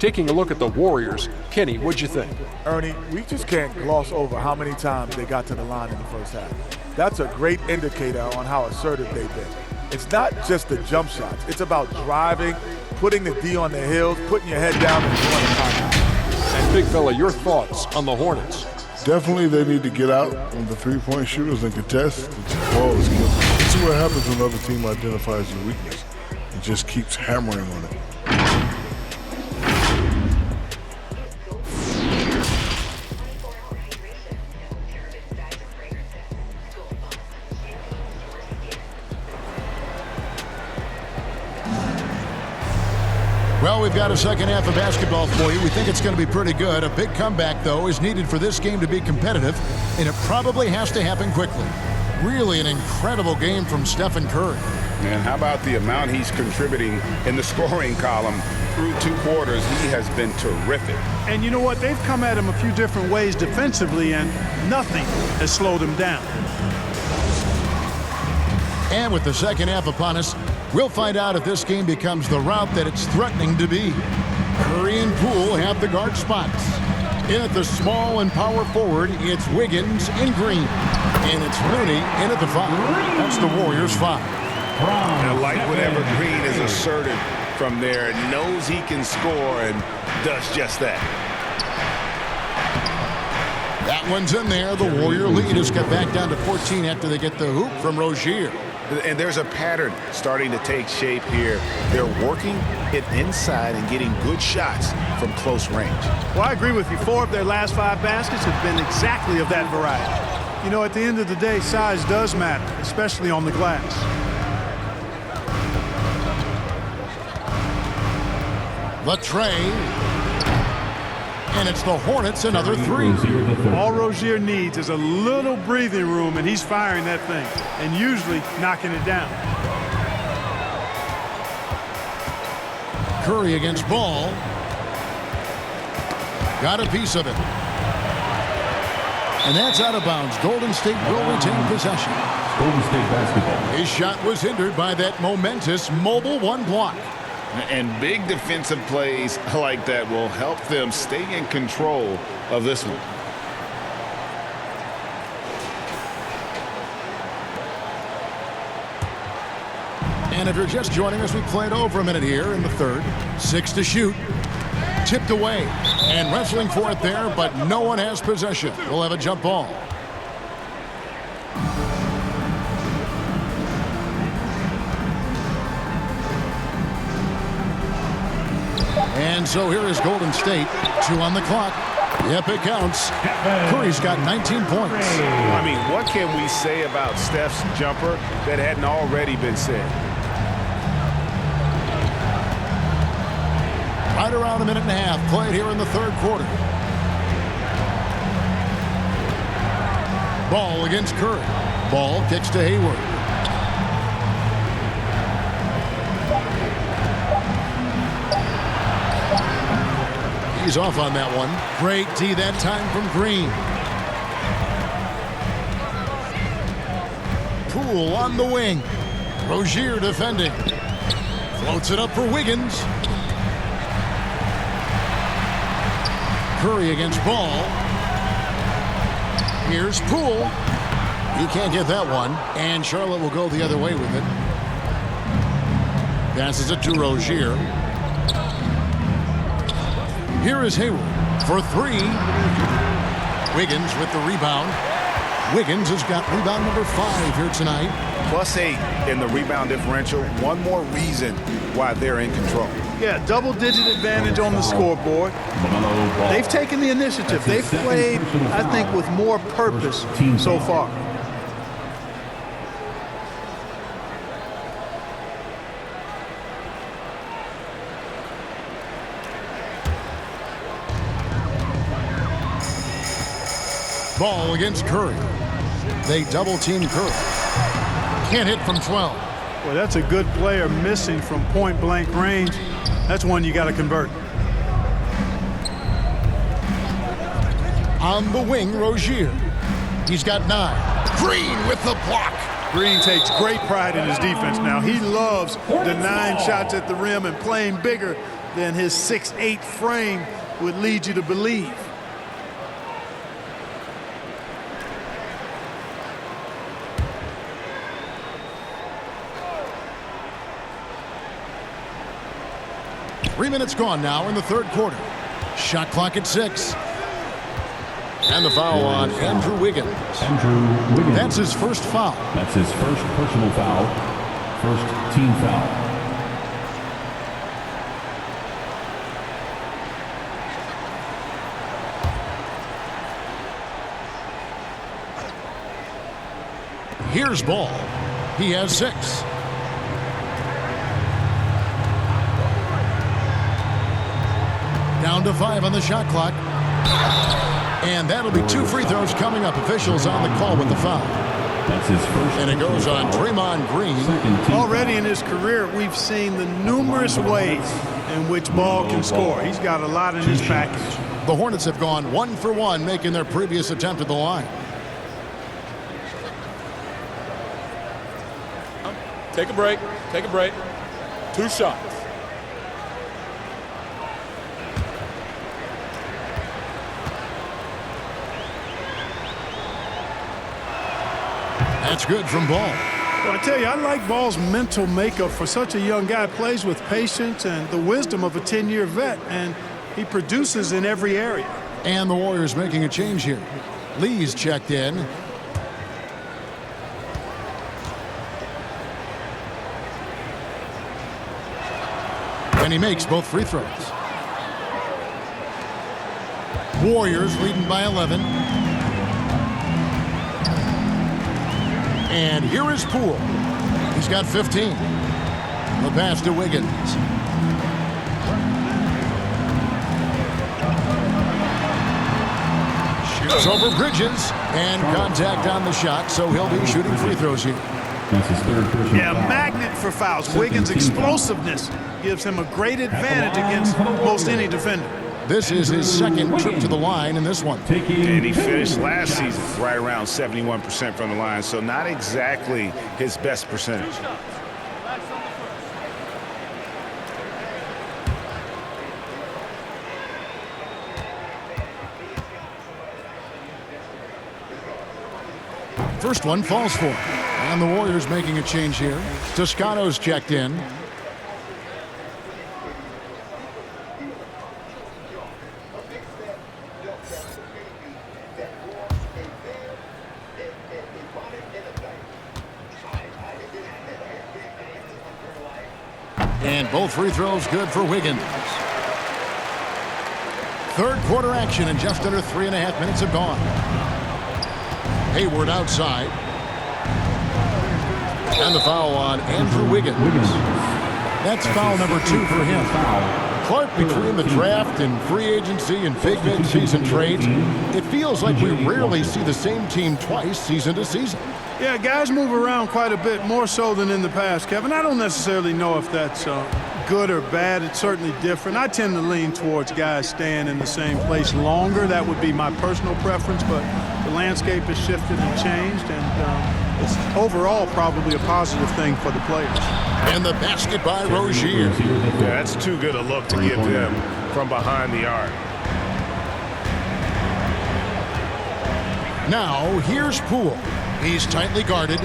Taking a look at the Warriors, Kenny, what'd you think? Ernie, we just can't gloss over how many times they got to the line in the first half. That's a great indicator on how assertive they've been. It's not just the jump shots. It's about driving, putting the D on the heels, putting your head down, and throwing the contact. And big fella, your thoughts on the Hornets? Definitely they need to get out on the three-point shooters and contest. The ball is good. This is what happens when another team identifies your weakness and just keeps hammering on it. Well, we've got a second half of basketball for you. We think it's going to be pretty good. A big comeback, though, is needed for this game to be competitive, and it probably has to happen quickly. Really an incredible game from Stephen Curry. And how about the amount he's contributing in the scoring column through 2 quarters? He has been terrific. And you know what? They've come at him a few different ways defensively, and nothing has slowed him down. And with the second half upon us, we'll find out if this game becomes the route that it's threatening to be. Curry and Poole have the guard spots. In at the small and power forward, it's Wiggins in green. And it's Looney in at the 5. That's the Warriors' 5. I like whatever Green is asserted from there. Knows he can score and does just that. That one's in there. The Warrior lead has got back down to 14 after they get the hoop from Rozier. And there's a pattern starting to take shape here. They're working it inside and getting good shots from close range. Well, I agree with you. 4 of their last 5 baskets have been exactly of that variety. You know, at the end of the day, size does matter, especially on the glass. The tray. And it's the Hornets, another 3. All Rozier needs is a little breathing room, and he's firing that thing, and usually knocking it down. Curry against Ball. Got a piece of it. And that's out of bounds. Golden State will retain possession. Golden State basketball. His shot was hindered by that momentous mobile 1 block. And big defensive plays like that will help them stay in control of this one. And if you're just joining us, we played over a minute here in the third. 6 to shoot. Tipped away. And wrestling for it there, but no one has possession. We'll have a jump ball. And so here is Golden State. 2 on the clock. Yep, it counts. Curry's got 19 points. I mean, what can we say about Steph's jumper that hadn't already been said? Right around a minute and a half played here in the third quarter. Ball against Curry. Ball kicks to Hayward. He's off on that one. Great D that time from Green. Poole on the wing. Rozier defending. Floats it up for Wiggins. Curry against Ball. Here's Poole. He can't get that one. And Charlotte will go the other way with it. Passes it to Rozier. Here is Hayward for three. Wiggins with the rebound. Wiggins has got rebound number 5 here tonight. +8 in the rebound differential. One more reason why they're in control. Yeah, double-digit advantage on the scoreboard. They've taken the initiative. They've played, I think, with more purpose so far. Ball against Curry. They double-team Curry. Can't hit from 12. Well, that's a good player missing from point-blank range. That's one you got to convert. On the wing, Rozier. He's got 9. Green with the block. Green takes great pride in his defense now. He loves denying shots at the rim and playing bigger than his 6'8" frame would lead you to believe. Three minutes gone now in the third quarter. Shot clock at 6. And the foul on Andrew Wiggins. That's his first foul. That's his first personal foul. First team foul. Here's Ball. He has 6. Down to 5 on the shot clock. And that'll be 2 free throws coming up. Officials on the call with the foul. That's his first. And it goes on Draymond Green. Already in his career, we've seen the numerous ways in which Ball can score. He's got a lot in his package. The Hornets have gone 1 for 1, making their previous attempt at the line. Take a break. Take a break. 2 shots. That's good from Ball. Well, I tell you, I like Ball's mental makeup for such a young guy. Plays with patience and the wisdom of a 10-year vet, and he produces in every area. And the Warriors making a change here. Lee's checked in. And he makes both free throws. Warriors leading by 11. And here is Poole. He's got 15. The pass to Wiggins. Shoots over Bridges. And contact on the shot, so he'll be shooting free throws here. That's his third personal Yeah, foul. magnet for fouls. Wiggins' explosiveness gives him a great advantage against most any defender. This is his second trip to the line in this one. And he finished last season right around 71% from the line, so not exactly his best percentage. First one falls for him. And the Warriors making a change here. Toscano's checked in. And both free throws good for Wiggins. Third quarter action, and just under 3.5 minutes have gone. Hayward outside. And the foul on Andrew Wiggins. That's foul number 2 for him. Clark, between the draft and free agency and big mid-season trades, it feels like we rarely see the same team twice season to season. Yeah, guys move around quite a bit, more so than in the past, Kevin. I don't necessarily know if that's good or bad. It's certainly different. I tend to lean towards guys staying in the same place longer. That would be my personal preference, but the landscape has shifted and changed, and it's overall probably a positive thing for the players. And the basket by Rozier. Yeah, that's too good a look to give them from behind the arc. Now, here's Poole. He's tightly guarded.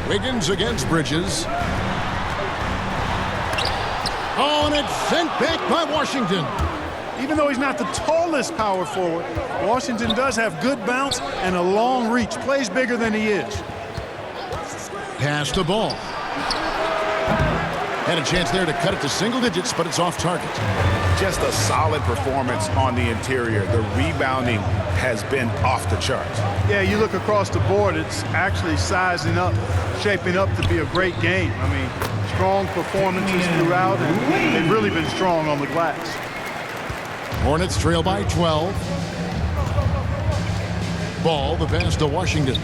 Wiggins against Bridges. Oh, and it's sent back by Washington. Even though he's not the tallest power forward, Washington does have good bounce and a long reach. Plays bigger than he is. Pass the ball. Had a chance there to cut it to single digits, but it's off target. Just a solid performance on the interior. The rebounding has been off the charts. Yeah, you look across the board, it's actually sizing up, shaping up to be a great game. I mean, strong performances throughout, and they've really been strong on the glass. Hornets trail by 12. Ball, the pass to Washington.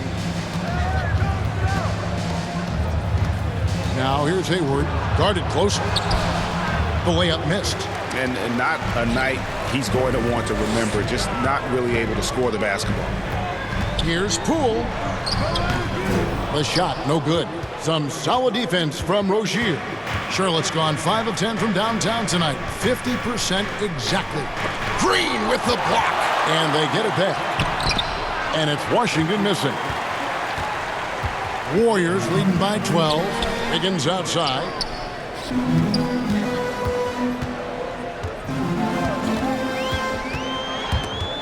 Now here's Hayward, guarded close. The layup missed. And not a night he's going to want to remember, just not really able to score the basketball. Here's Poole. The shot, no good. Some solid defense from Rozier. Charlotte's gone 5 of 10 from downtown tonight. 50% exactly. Green with the block. And they get it back. And it's Washington missing. Warriors leading by 12. Wiggins outside.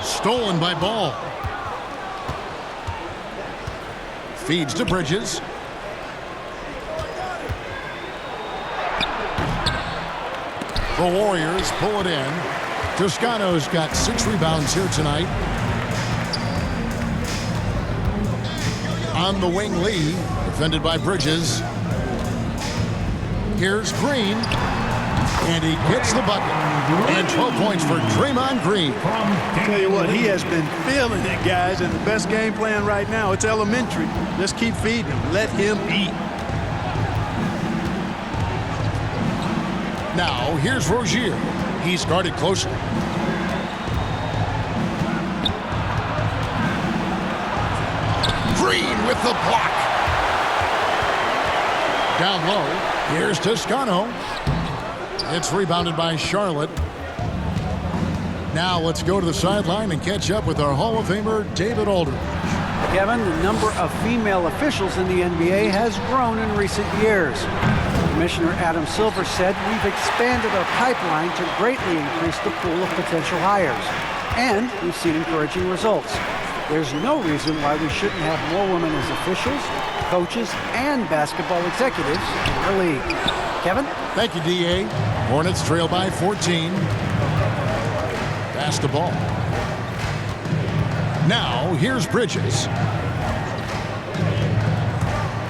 Stolen by Ball. Feeds to Bridges. The Warriors pull it in. Toscano's got 6 rebounds here tonight. On the wing, Lee, defended by Bridges. Here's Green, and he gets the bucket. And 12 points for Draymond Green. I'll tell you what, he has been feeling it, guys, and the best game plan right now, it's elementary. Just keep feeding him. Let him eat. Now, here's Rozier. He's guarded closely. Green with the block. Down low. Here's Toscano. It's rebounded by Charlotte. Now let's go to the sideline and catch up with our Hall of Famer, David Aldridge. Kevin, the number of female officials in the NBA has grown in recent years. Commissioner Adam Silver said, "We've expanded our pipeline to greatly increase the pool of potential hires. And we've seen encouraging results. There's no reason why we shouldn't have more women as officials, coaches, and basketball executives in the league." Kevin? Thank you, D.A. Hornets trail by 14. Pass the ball. Now, here's Bridges.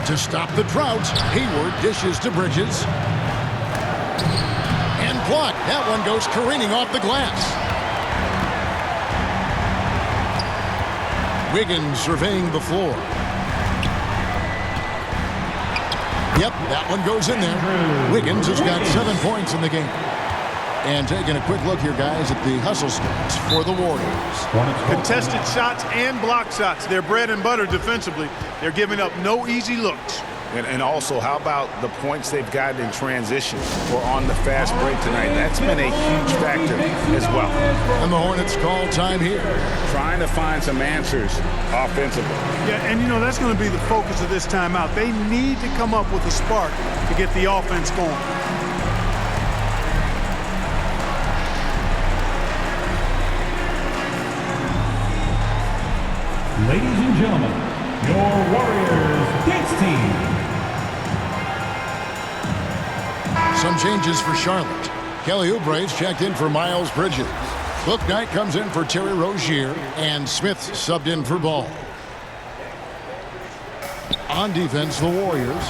To stop the drought, Hayward dishes to Bridges. And blocked. That one goes careening off the glass. Wiggins surveying the floor. Yep, that one goes in there. Wiggins has got 7 points in the game. And taking a quick look here, guys, at the hustle stats for the Warriors. Contested shots and block shots. They're bread and butter defensively. They're giving up no easy looks. And also, how about the points they've gotten in transition or on the fast break tonight? That's been a huge factor as well. And the Hornets call time here. Trying to find some answers offensively. Yeah, and you know, that's going to be the focus of this timeout. They need to come up with a spark to get the offense going. Ladies and gentlemen, your Warriors dance team. Some changes for Charlotte. Kelly Oubre's checked in for Miles Bridges. Bouknight comes in for Terry Rozier, and Smith's subbed in for Ball. On defense, the Warriors.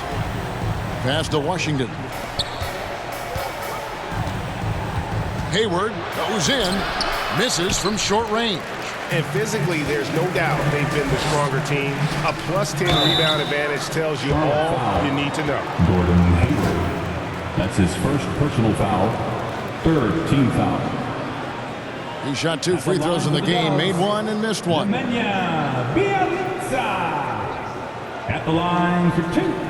Pass to Washington. Hayward goes in, misses from short range. And physically, there's no doubt they've been the stronger team. A +10 rebound advantage tells you all you need to know. Gordon Hayward. That's his first personal foul. Third team foul. He shot 2 free throws in the game, made 1 and missed 1. Nemanja Bjelica at the line for 2.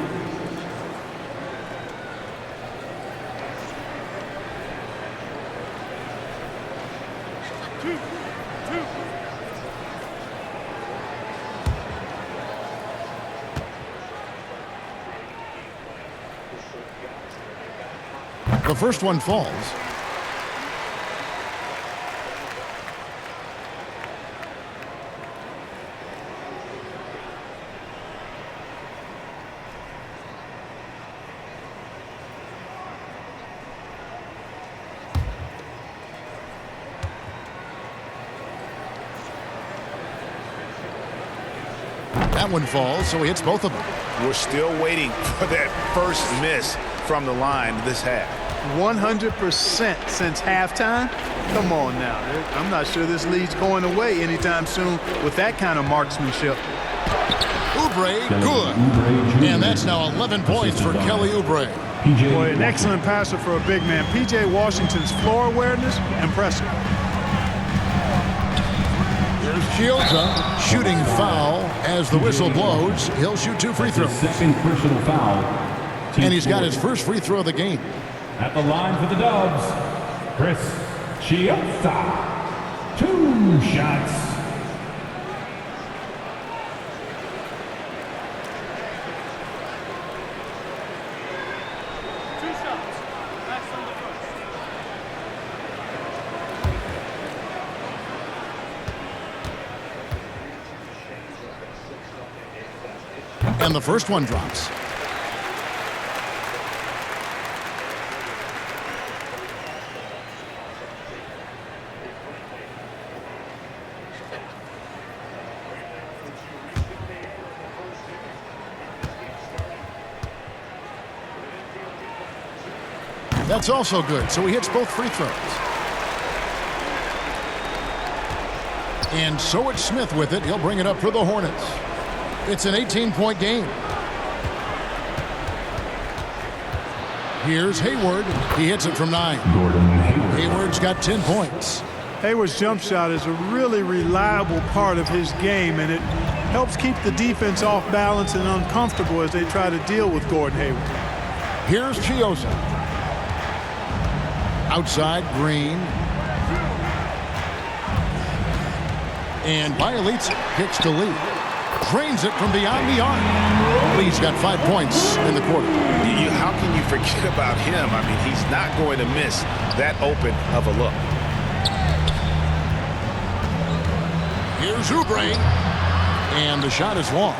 The first one falls. That one falls, so he hits both of them. We're still waiting for that first miss from the line this half. 100% since halftime? Come on now. I'm not sure this lead's going away anytime soon with that kind of marksmanship. Oubre, good. And that's now 11 points for Kelly Oubre. Boy, an excellent passer for a big man. P.J. Washington's floor awareness, impressive. Here's Chiozza, shooting foul as the whistle blows. He'll shoot 2 free throws. Second personal foul. And he's got his first free throw of the game. At the line for the Dubs, Chris Chiozza. 2 shots. And the first one drops. That's also good, so he hits both free throws. And so it's Smith with it. He'll bring it up for the Hornets. It's an 18-point game. Here's Hayward. He hits it from 9. Hayward's got 10 points. Hayward's jump shot is a really reliable part of his game, and it helps keep the defense off balance and uncomfortable as they try to deal with Gordon Hayward. Here's Chiozza. Outside, Green. And Bjelica kicks to Lee. Drains it from beyond the arc. Lee's got 5 points in the quarter. How can you forget about him? I mean, he's not going to miss that open of a look. Here's Oubre. And the shot is long.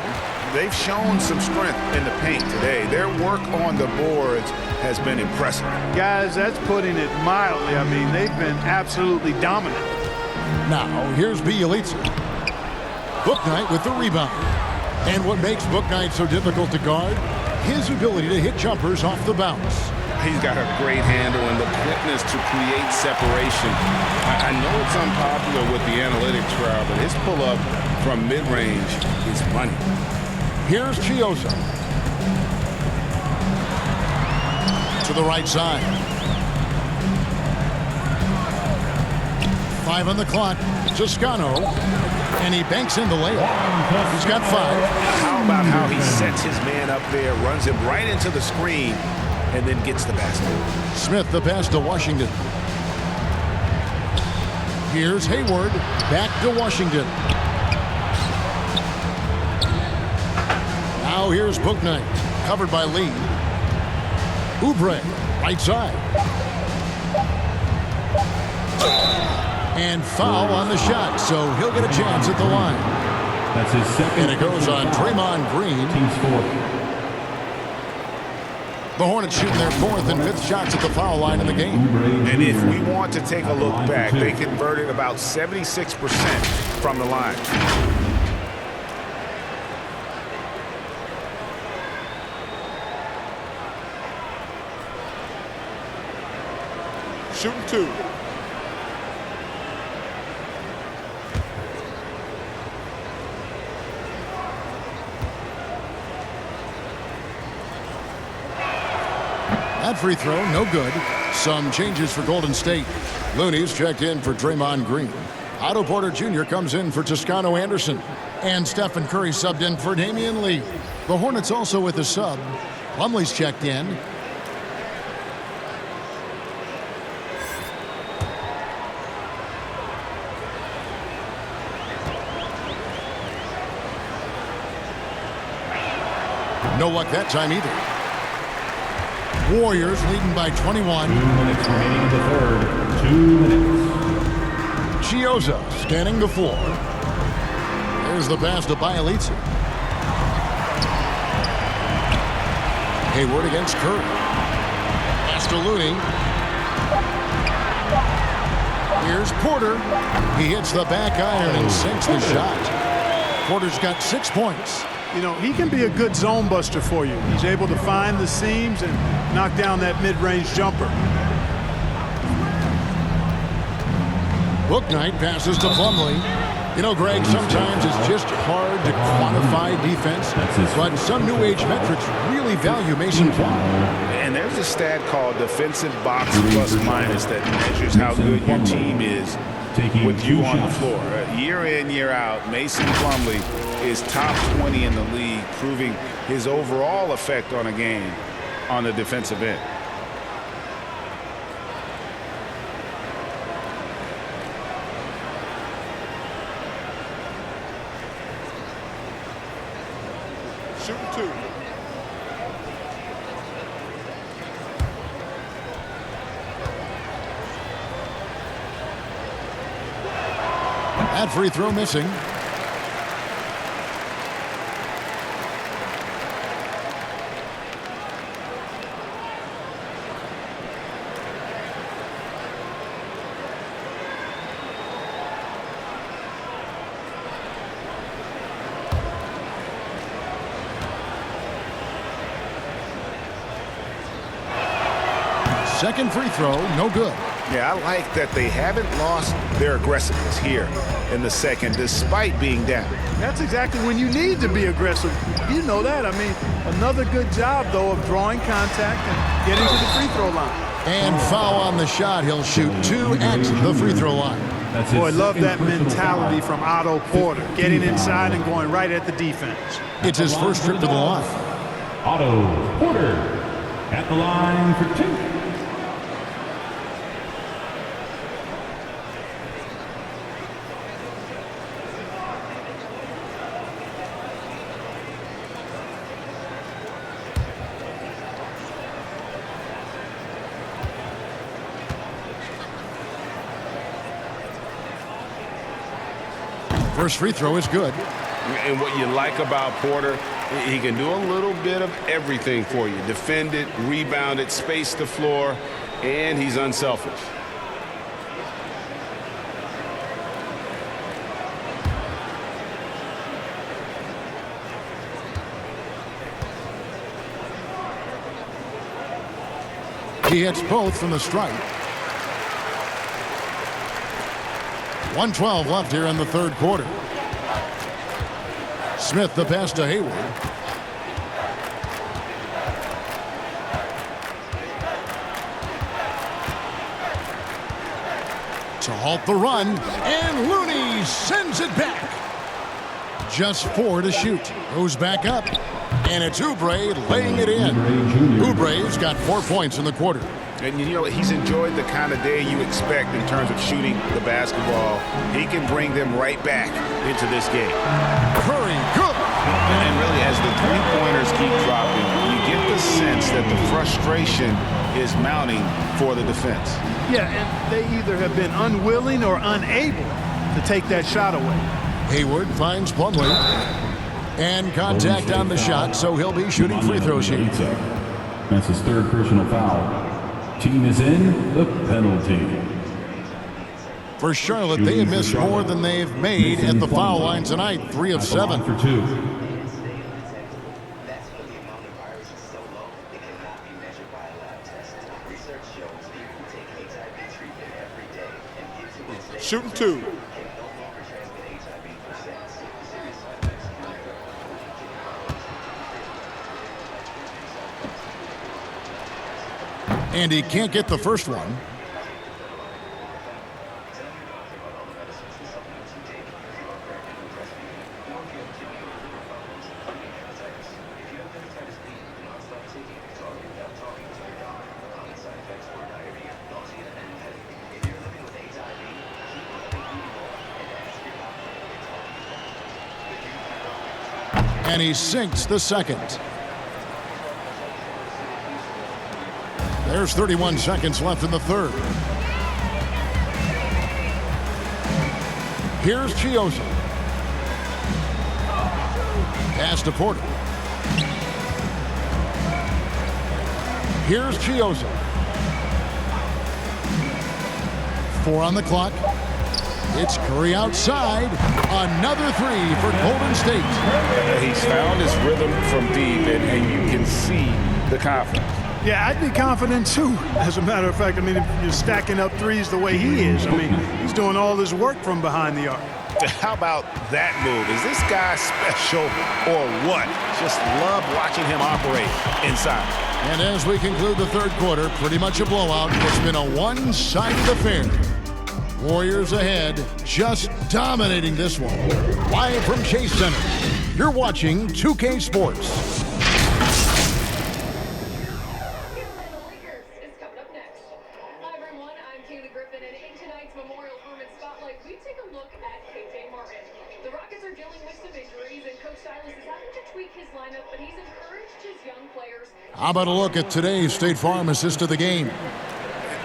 They've shown some strength in the paint today. Their work on the boards has been impressive. Guys, that's putting it mildly. I mean, they've been absolutely dominant. Now, here's Bjelica. Bouknight with the rebound. And what makes Bouknight so difficult to guard? His ability to hit jumpers off the bounce. He's got a great handle and the quickness to create separation. I know it's unpopular with the analytics crowd, but his pull-up from mid-range is money. Here's Chiozza. To the right side. 5 on the clock. Toscano. And he banks in the layup. He's got 5. How about how he sets his man up there, runs him right into the screen, and then gets the basket. Smith the pass to Washington. Here's Hayward. Back to Washington. Now here's Bouknight. Covered by Lee. Oubre. Right side. And foul on the shot, so he'll get a chance at the line. That's his second. And it goes on Draymond Green. Team's fourth. The Hornets shooting their 4th and 5th shots at the foul line in the game. And if we want to take a look back, they converted about 76% from the line. Shooting 2. That free throw, no good. Some changes for Golden State. Looney's checked in for Draymond Green. Otto Porter Jr. comes in for Toscano Anderson. And Stephen Curry subbed in for Damian Lee. The Hornets also with a sub. Plumlee's checked in. No luck that time either. Warriors leading by 21. 2 minutes remaining in the third. 2 minutes. Chioza scanning the floor. There's the pass to Bielitsa. Hayward against Curry. Pass to Looney. Here's Porter. He hits the back iron and sinks the shot. Porter's got 6 points. You know, he can be a good zone buster for you. He's able to find the seams and knock down that mid-range jumper. Bouknight passes to Plumlee. You know, Greg, sometimes it's just hard to quantify defense, but some new age metrics really value Mason Plumlee. And there's a stat called defensive box plus minus that measures how good your team is with you on the floor. Year in, year out, Mason Plumlee is top 20 in the league, proving his overall effect on a game on the defensive end. Shooting 2. That free throw missing. Second free throw, no good. Yeah, I like that they haven't lost their aggressiveness here in the second, despite being down. That's exactly when you need to be aggressive. You know that. I mean, another good job, though, of drawing contact and getting to the free throw line. And foul on the shot. He'll shoot 2 at the free throw line. Boy, love that mentality from Otto Porter, getting inside and going right at the defense. It's his first trip to the line. Otto Porter at the line for 2. First free throw is good. And what you like about Porter, he can do a little bit of everything for you. Defend it, rebound it, space the floor, and he's unselfish. He hits both from the stripe. 1:12 left here in the third quarter. Smith the pass to Hayward. To halt the run, and Looney sends it back. Just 4 to shoot. Goes back up, and it's Oubre laying it in. Oubre's got 4 points in the quarter. And you know, he's enjoyed the kind of day you expect in terms of shooting the basketball. He can bring them right back into this game. Curry, good. And really, as the three-pointers keep dropping, you get the sense that the frustration is mounting for the defense. Yeah, and they either have been unwilling or unable to take that shot away. Hayward finds Plumlee. And contact on the shot, so he'll be shooting free throws here. That's his third personal foul. Team is in the penalty. For Charlotte, they have missed more than they've made at the foul line tonight. 3 of 7. For 2. Shooting 2. And he can't get the first one. And he sinks the second. There's 31 seconds left in the third. Here's Chiosa. Pass to Porter. Here's Chiosa. 4 on the clock. It's Curry outside. Another 3 for Golden State. He's found his rhythm from deep, and you can see the confidence. Yeah, I'd be confident too. As a matter of fact, I mean, if you're stacking up threes the way he is, I mean, he's doing all this work from behind the arc. How about that move? Is this guy special or what? Just love watching him operate inside. And as we conclude the third quarter, pretty much a blowout. It's been a one-sided affair. Warriors ahead, just dominating this one. Live from Chase Center, you're watching 2K Sports. How about a look at today's State Farm assist of the game?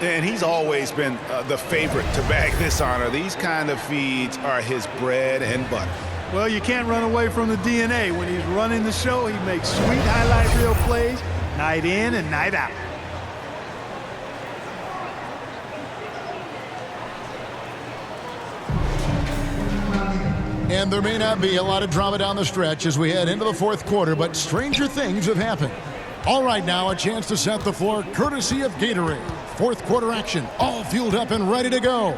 And he's always been the favorite to bag this honor. These kind of feeds are his bread and butter. Well, you can't run away from the DNA. When he's running the show, he makes sweet highlight reel plays night in and night out. And there may not be a lot of drama down the stretch as we head into the fourth quarter, but stranger things have happened. All right, now a chance to set the floor courtesy of Gatorade. Fourth quarter action, all fueled up and ready to go.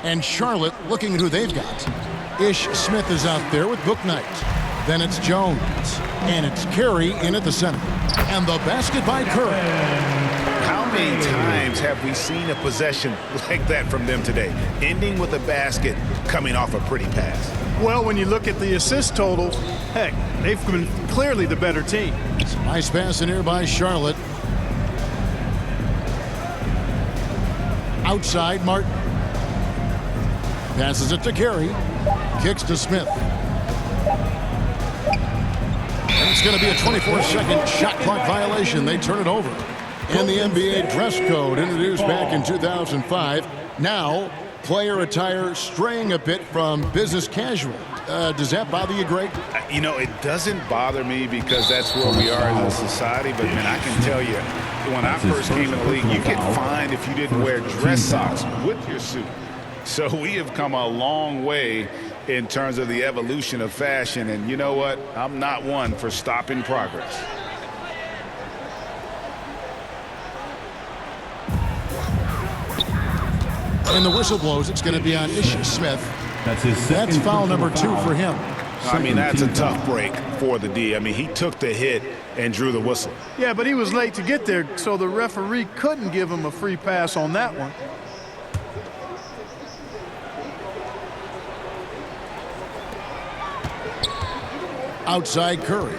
And Charlotte looking at who they've got. Ish Smith is out there with Book Knight. Then it's Jones. And it's Carey in at the center. And the basket by Curry. How many times have we seen a possession like that from them today? Ending with a basket, coming off a pretty pass. Well, when you look at the assist total, heck, they've been clearly the better team. Nice pass in here by Charlotte. Outside, Martin. Passes it to Carey. Kicks to Smith. And it's going to be a 24-second shot clock violation. They turn it over. And the NBA dress code introduced back in 2005. Now, player attire straying a bit from business casual. Does that bother you, Greg? You know, it doesn't bother me because that's where we are in the society. But, man, I can tell you, when I first came in the league, you get fined if you didn't wear dress socks with your suit. So we have come a long way in terms of the evolution of fashion. And you know what? I'm not one for stopping progress. And the whistle blows. It's going to be on Ish Smith. That's foul number 2 for him. I mean, that's a tough break for the D. I mean, he took the hit and drew the whistle. Yeah, but he was late to get there, so the referee couldn't give him a free pass on that one. Outside Curry.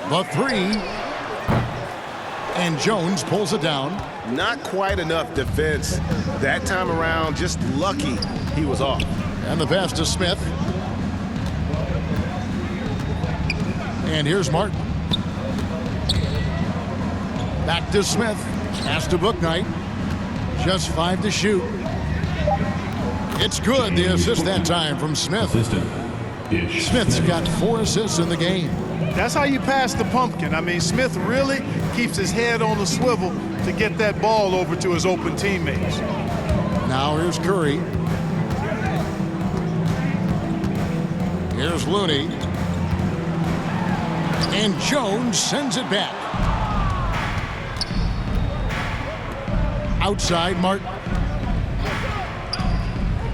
The 3. And Jones pulls it down. Not quite enough defense that time around. Just lucky he was off. And the pass to Smith. And here's Martin. Back to Smith. Pass to Book Knight. Just 5 to shoot. It's good. The assist that time from Smith. Smith's got 4 assists in the game. That's how you pass the pumpkin. I mean, Smith really keeps his head on the swivel to get that ball over to his open teammates. Now here's Curry. Here's Looney. And Jones sends it back. Outside Martin.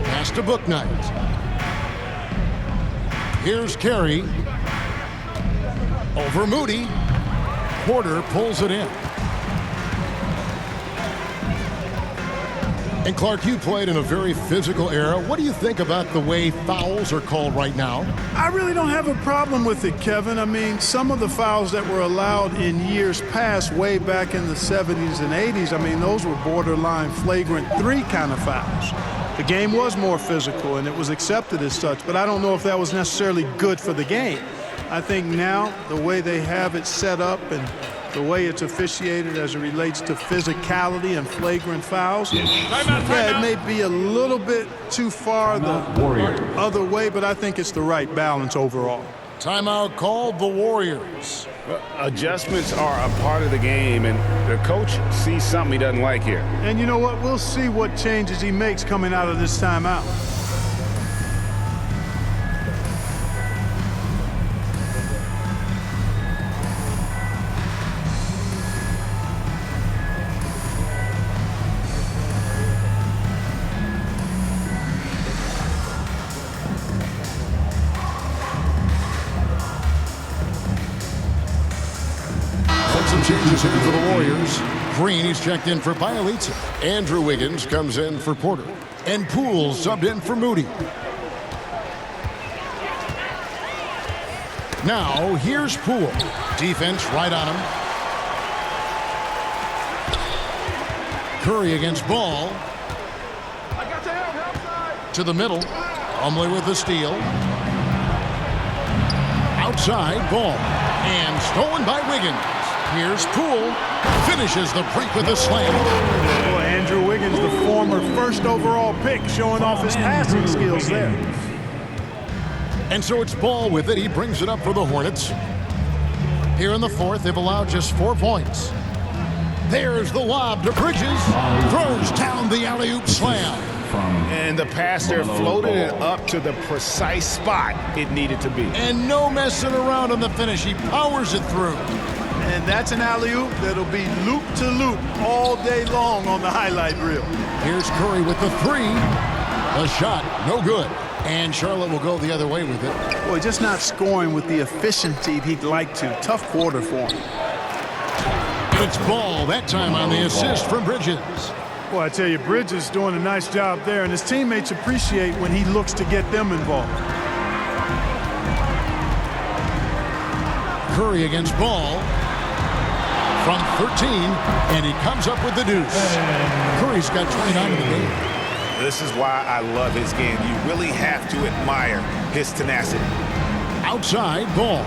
Pass to Bouknight. Here's Carey. Over Moody. Porter pulls it in. And Clark, you played in a very physical era. What do you think about the way fouls are called right now? I really don't have a problem with it, Kevin. I mean, some of the fouls that were allowed in years past, way back in the 70s and 80s, I mean, those were borderline flagrant 3 kind of fouls. The game was more physical, and it was accepted as such, but I don't know if that was necessarily good for the game. I think now, the way they have it set up and the way it's officiated as it relates to physicality and flagrant fouls, yeah, it may be a little bit too far the other way, but I think it's the right balance overall. Timeout called the Warriors. Adjustments are a part of the game, and the coach sees something he doesn't like here. And you know what? We'll see what changes he makes coming out of this timeout. Changes in for the Warriors. Green, he's checked in for Bielitsa. Andrew Wiggins comes in for Porter. And Poole subbed in for Moody. Now, here's Poole. Defense right on him. Curry against Ball. To the middle. Plumlee with the steal. Outside, Ball. And stolen by Wiggins. Here's Poole. Finishes the break with a slam. Boy, Andrew Wiggins, the former first overall pick, showing off his passing skills there. And so it's Ball with it. He brings it up for the Hornets. Here in the fourth, they've allowed just 4 points. There's the lob to Bridges. Throws down the alley-oop slam. And the pass there floated it up to the precise spot it needed to be. And no messing around on the finish. He powers it through. And that's an alley-oop that'll be loop-to-loop all day long on the highlight reel. Here's Curry with the 3. A shot, no good. And Charlotte will go the other way with it. Boy, just not scoring with the efficiency he'd like to. Tough quarter for him. It's Ball, that time on the assist from Bridges. Well, I tell you, Bridges doing a nice job there, and his teammates appreciate when he looks to get them involved. Curry against Ball. From 13, and he comes up with the deuce. Curry's got 29 in the game. This is why I love his game. You really have to admire his tenacity. Outside, Ball.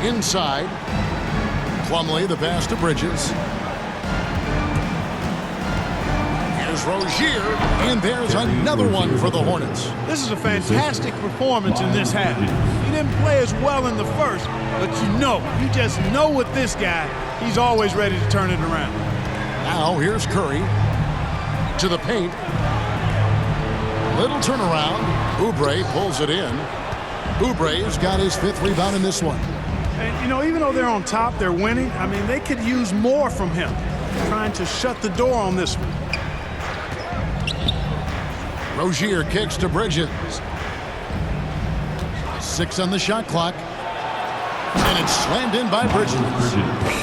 Inside, Plumlee, the pass to Bridges. Here's Rozier, and there's another one for the Hornets. This is a fantastic performance in this half. He didn't play as well in the first, but you just know with this guy, he's always ready to turn it around. Now here's Curry to the paint. Little turnaround. Oubre pulls it in. Oubre's got his 5th rebound in this one. And, even though they're on top, they're winning. I mean, they could use more from him. Trying to shut the door on this one. Rozier kicks to Bridges. 6 on the shot clock. And it's slammed in by Bridges.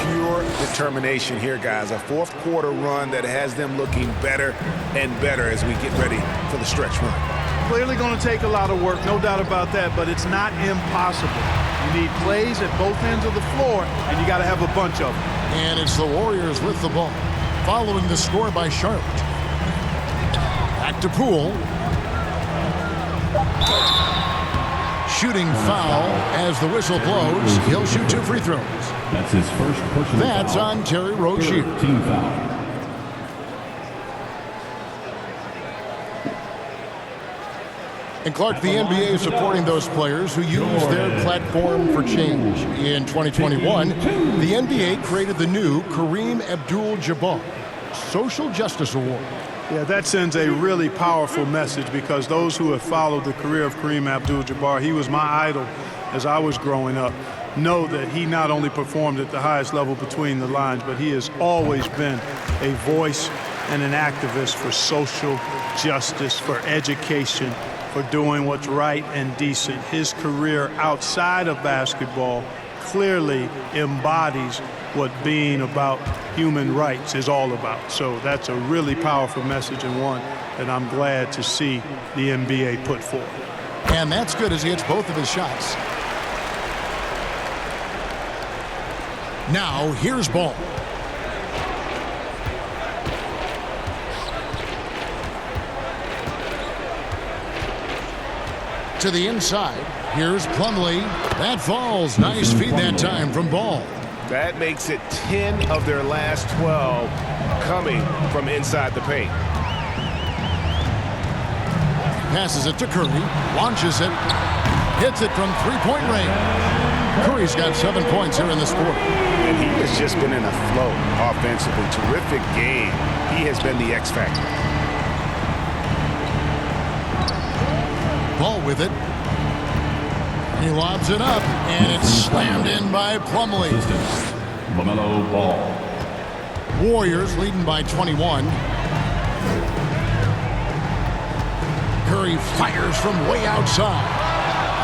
Pure determination here, guys. A fourth quarter run that has them looking better and better as we get ready for the stretch run. Clearly going to take a lot of work, no doubt about that, but it's not impossible. You need plays at both ends of the floor, and you got to have a bunch of them. And it's the Warriors with the ball, following the score by Charlotte. Back to Poole. Shooting foul as the whistle blows. He'll shoot 2 free throws. That's his first personal That's foul. on Terry Rozier. Team foul. And Clark, the NBA is supporting those players who use their platform for change. In 2021, the NBA created the new Kareem Abdul-Jabbar Social Justice Award. Yeah, that sends a really powerful message because those who have followed the career of Kareem Abdul-Jabbar, he was my idol as I was growing up, know that he not only performed at the highest level between the lines, but he has always been a voice and an activist for social justice, for education, for doing what's right and decent. His career outside of basketball clearly embodies what being about human rights is all about. So that's a really powerful message, and one that I'm glad to see the NBA put forward. And that's good as he hits both of his shots. Now, here's Ball. To the inside. Here's Plumlee. That falls. Nice feed that time from Ball. That makes it 10 of their last 12 coming from inside the paint. Passes it to Curry. Launches it. Hits it from three-point range. Curry's got 7 points here in this quarter. And he has just been in a flow offensively. Terrific game. He has been the X factor. Ball with it. He lobs it up, and it's slammed in by Plumlee. LaMelo Ball. Warriors leading by 21. Curry fires from way outside.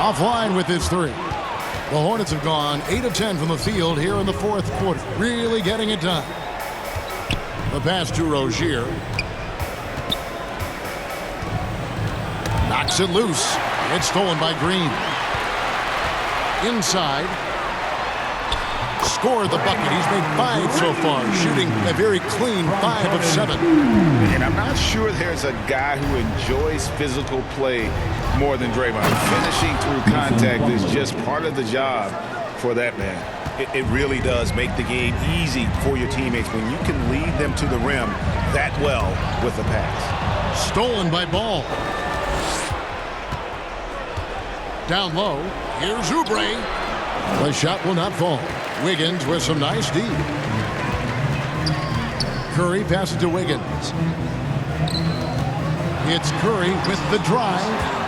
Offline with his three. The Hornets have gone 8 of 10 from the field here in the fourth quarter. Really getting it done. The pass to Rozier. Knocks it loose. It's stolen by Green. Inside. Scored the bucket. He's made 5 so far, shooting a very clean 5 of 7. And I'm not sure there's a guy who enjoys physical play more than Draymond. Finishing through contact is just part of the job for that man. It really does make the game easy for your teammates when you can lead them to the rim that well with the pass. Stolen by Ball. Down low. Here's Oubre. The shot will not fall. Wiggins with some nice D. Curry passes to Wiggins. It's Curry with the drive.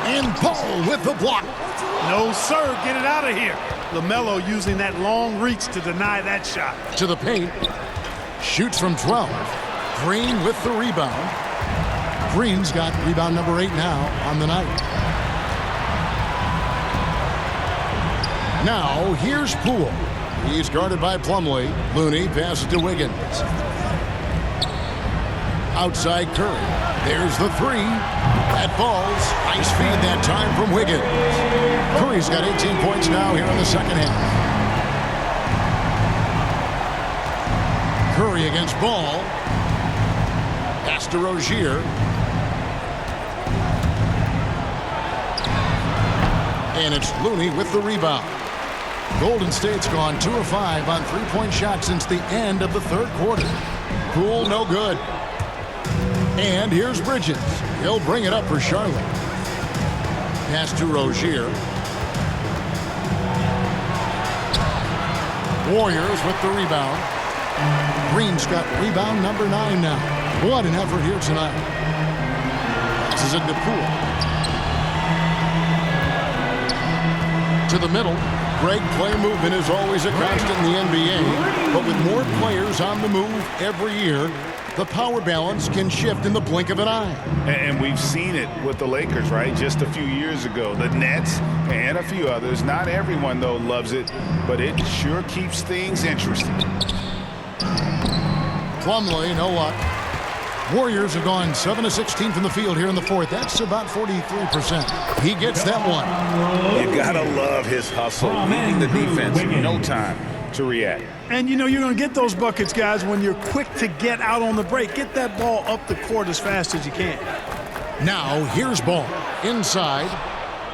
And Paul with the block. No, sir. Get it out of here. LaMelo using that long reach to deny that shot. To the paint. Shoots from 12. Green with the rebound. Green's got rebound number 8 now on the night. Now, here's Poole. He's guarded by Plumlee. Looney passes to Wiggins. Outside Curry. There's the three. That falls. Nice feed that time from Wiggins. Curry's got 18 points now here in the second half. Curry against Ball. Pass to Rozier. And it's Looney with the rebound. Golden State's gone 2 of 5 on three-point shots since the end of the third quarter. Poole, no good. And here's Bridges. He'll bring it up for Charlotte. Pass to Rozier. Warriors with the rebound. Green's got rebound number 9 now. What an effort here tonight. Passes it to Poole. To the middle. Greg, player movement is always a constant in the NBA, but with more players on the move every year, the power balance can shift in the blink of an eye. And we've seen it with the Lakers, right? Just a few years ago. The Nets and a few others. Not everyone, though, loves it, but it sure keeps things interesting. Plumlee, no luck. Warriors have gone 7 of 16 from the field here in the fourth. That's about 43%. He gets that one. You gotta love his hustle, leaving the defense no time to react. And you know you're going to get those buckets, guys, when you're quick to get out on the break. Get that ball up the court as fast as you can. Now here's Ball. Inside.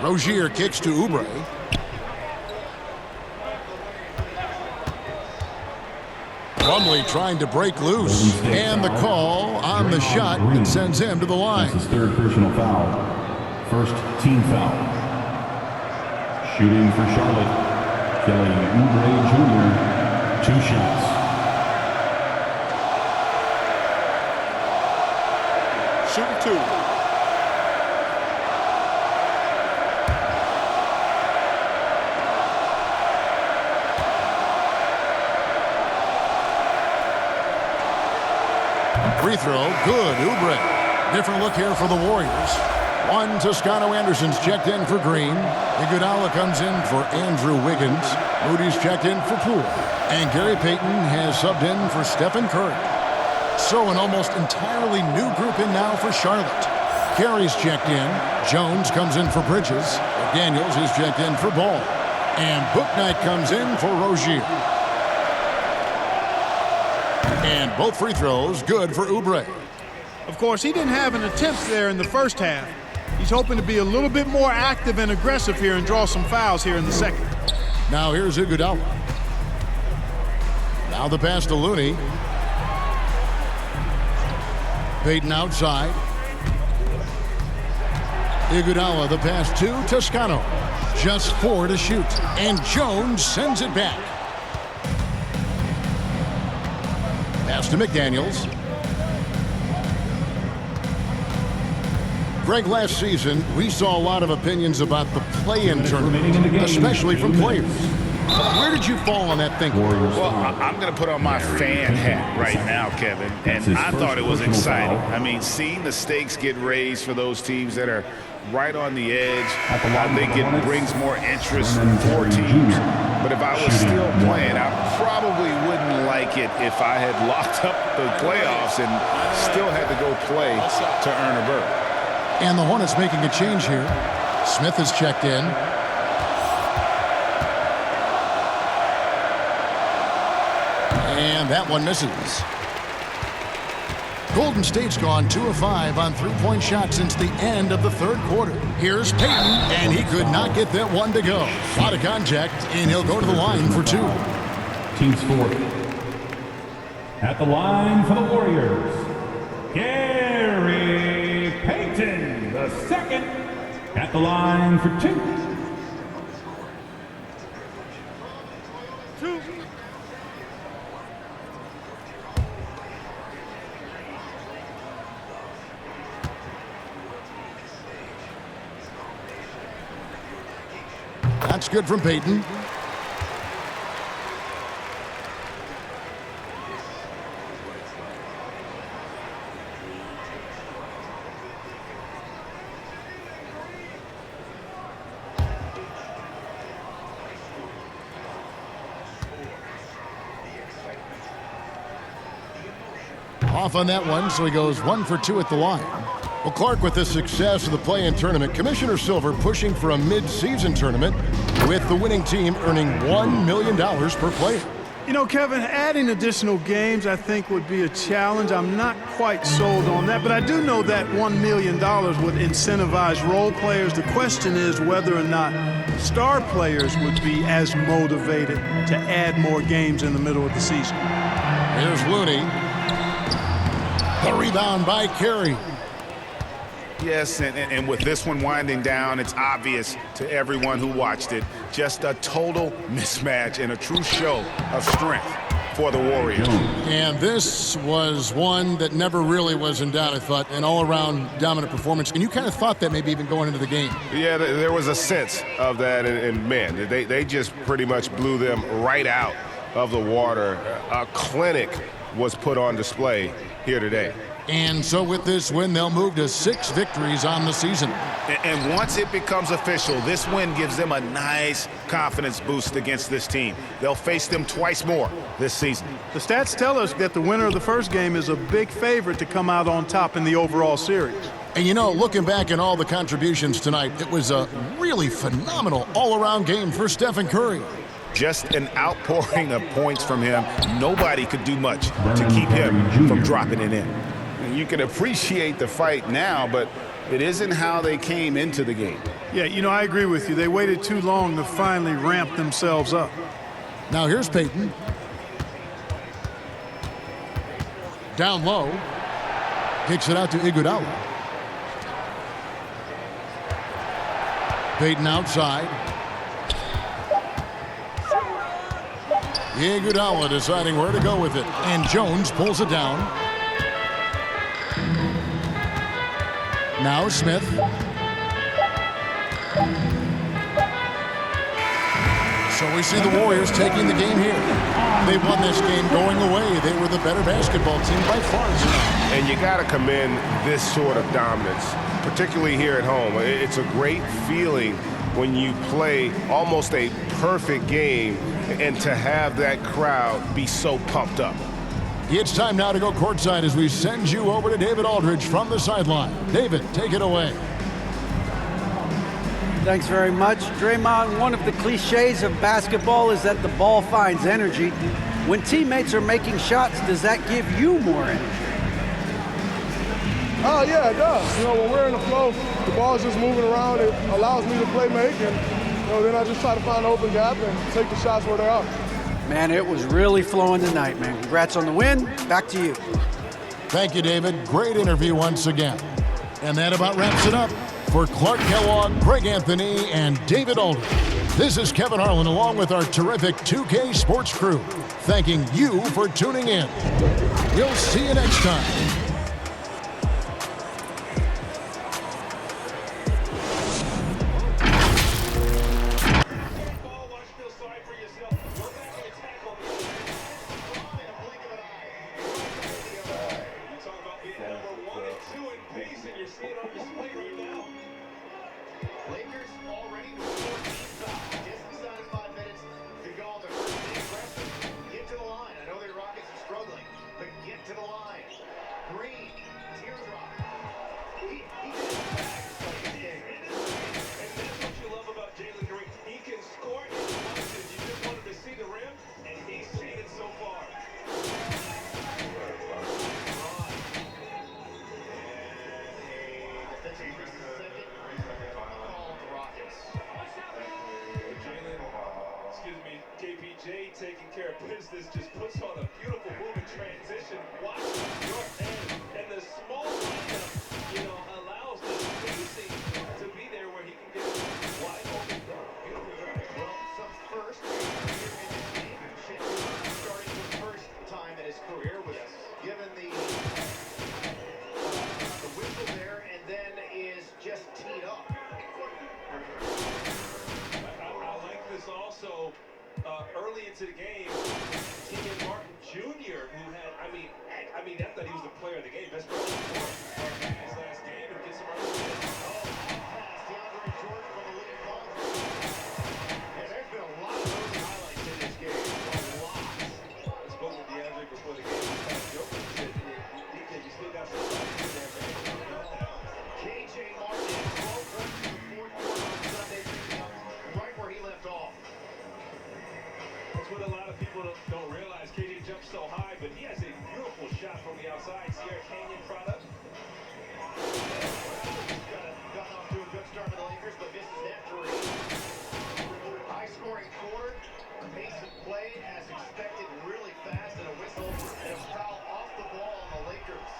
Rozier kicks to Oubre. Plumlee trying to break loose, and the call on the shot that sends him to the line. That's his third personal foul. First team foul. Shooting for Charlotte, Kelly Oubre Jr., 2 shots. Shooting 2. Free throw, good. Oubre. Different look here for the Warriors. One Toscano Anderson's checked in for Green. Iguodala comes in for Andrew Wiggins. Moody's checked in for Poole. And Gary Payton has subbed in for Stephen Curry. So an almost entirely new group in now for Charlotte. Carey's checked in. Jones comes in for Bridges. Daniels is checked in for Ball. And Bouknight comes in for Rozier. And both free throws good for Oubre. Of course, he didn't have an attempt there in the first half. He's hoping to be a little bit more active and aggressive here and draw some fouls here in the second. Now here's Iguodala. Now the pass to Looney. Payton outside. Iguodala, the pass to Toscano. Just 4 to shoot. And Jones sends it back. Pass to McDaniels. Greg, last season, we saw a lot of opinions about the play-in tournament, especially from players. Where did you fall on that thinking? Well, I'm going to put on my fan hat right now, Kevin, and I thought it was exciting. I mean, seeing the stakes get raised for those teams that are right on the edge, I think it brings more interest for teams. But if I was still playing, I probably wouldn't like it if I had locked up the playoffs and still had to go play to earn a berth. And the Hornets making a change here. Smith is checked in. And that one misses. Golden State's gone 2 of 5 on three-point shots since the end of the third quarter. Here's Payton, and he could not get that one to go. A lot of contact, and he'll go to the line for 2. Team score. At the line for the Warriors, Gary Payton, the second. At the line for 2. That's good from Payton. Off on that one, so he goes 1 for 2 at the line. Well, Clark, with the success of the play-in tournament, Commissioner Silver pushing for a mid-season tournament with the winning team earning $1 million per player. You know, Kevin, adding additional games I think would be a challenge. I'm not quite sold on that, but I do know that $1 million would incentivize role players. The question is whether or not star players would be as motivated to add more games in the middle of the season. Here's Looney. The rebound by Carey. Yes, and with this one winding down, it's obvious to everyone who watched it. Just a total mismatch and a true show of strength for the Warriors. And this was one that never really was in doubt, I thought, an all-around dominant performance. And you kind of thought that maybe even going into the game. Yeah, there was a sense of that, and man, they just pretty much blew them right out of the water. A clinic was put on display here today. And so with this win, they'll move to 6 victories on the season. And once it becomes official, this win gives them a nice confidence boost against this team. They'll face them twice more this season. The stats tell us that the winner of the first game is a big favorite to come out on top in the overall series. And you know, looking back at all the contributions tonight, it was a really phenomenal all-around game for Stephen Curry. Just an outpouring of points from him. Nobody could do much to keep him from dropping it in. You can appreciate the fight now, but it isn't how they came into the game. Yeah, you know, I agree with you. They waited too long to finally ramp themselves up. Now here's Payton. Down low. Kicks it out to Iguodala. Peyton outside. Iguodala deciding where to go with it. And Jones pulls it down. Now Smith. So we see the Warriors taking the game here. They won this game going away. They were the better basketball team by far tonight. And you got to commend this sort of dominance, particularly here at home. It's a great feeling when you play almost a perfect game and to have that crowd be so pumped up. It's time now to go courtside as we send you over to David Aldridge from the sideline. David, take it away. Thanks very much. Draymond, one of the cliches of basketball is that the ball finds energy. When teammates are making shots, does that give you more energy? Oh, yeah, it does. You know, when we're in the flow, the ball's just moving around. It allows me to play make, and you know, then I just try to find an open gap and take the shots where they are. Man, it was really flowing tonight, man. Congrats on the win. Back to you. Thank you, David. Great interview once again. And that about wraps it up. For Clark Kellogg, Greg Anthony, and David Aldridge, this is Kevin Harlan along with our terrific 2K Sports crew, thanking you for tuning in. We'll see you next time. Taking care of business, just puts on a beautiful moving transition. Watch your end, and the small lineup, you know, allows the spacing to be there where he can get it wide open. Well, some first here in this game. Starting the first time in his career was given the whistle there, and then is just teed up. I like this also. Early into the game, Keegan Martin Jr., who had, I mean, I thought he was the player of the game, best player of the court. His last game and get some early wins. DeAndre Jordan from the lead ball. Yeah, there's been a lot of early highlights in this game. A lot. I spoke with DeAndre before the game. He was kind of joking. He said, DJ, you still got some fights in there, man. KJ Martin, 12 points in the fourth quarter on Sunday, picking up right where he left off. That's what a lot of people don't realize. KD jumps so high, but he has a beautiful shot from the outside. Sierra Canyon product. Gotten off to a good start for the Lakers, but misses that three. High-scoring quarter. Pace of play as expected, really fast, and a whistle and a foul off the ball on the Lakers.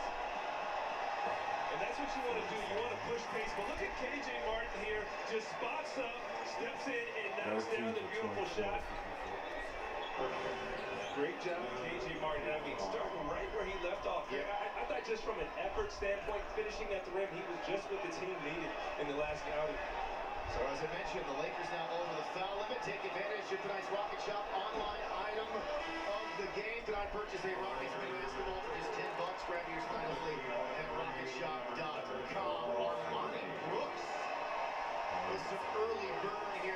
And that's what you want to do. You want to push pace. But look at KJ Martin here. Just spots up, steps in, and knocks down the beautiful shot. Great job, KJ Martin. I mean, starting right where he left off. Yeah. I thought just from an effort standpoint, finishing at the rim, he was just what the team needed in the last outing. So as I mentioned, the Lakers now over the foul limit. Take advantage of tonight's Rocket Shop online item of the game. Tonight, purchase a Rockets mini basketball for just $10. Grab yours finally at rocketshop.com. Armani Brooks with some early burn here.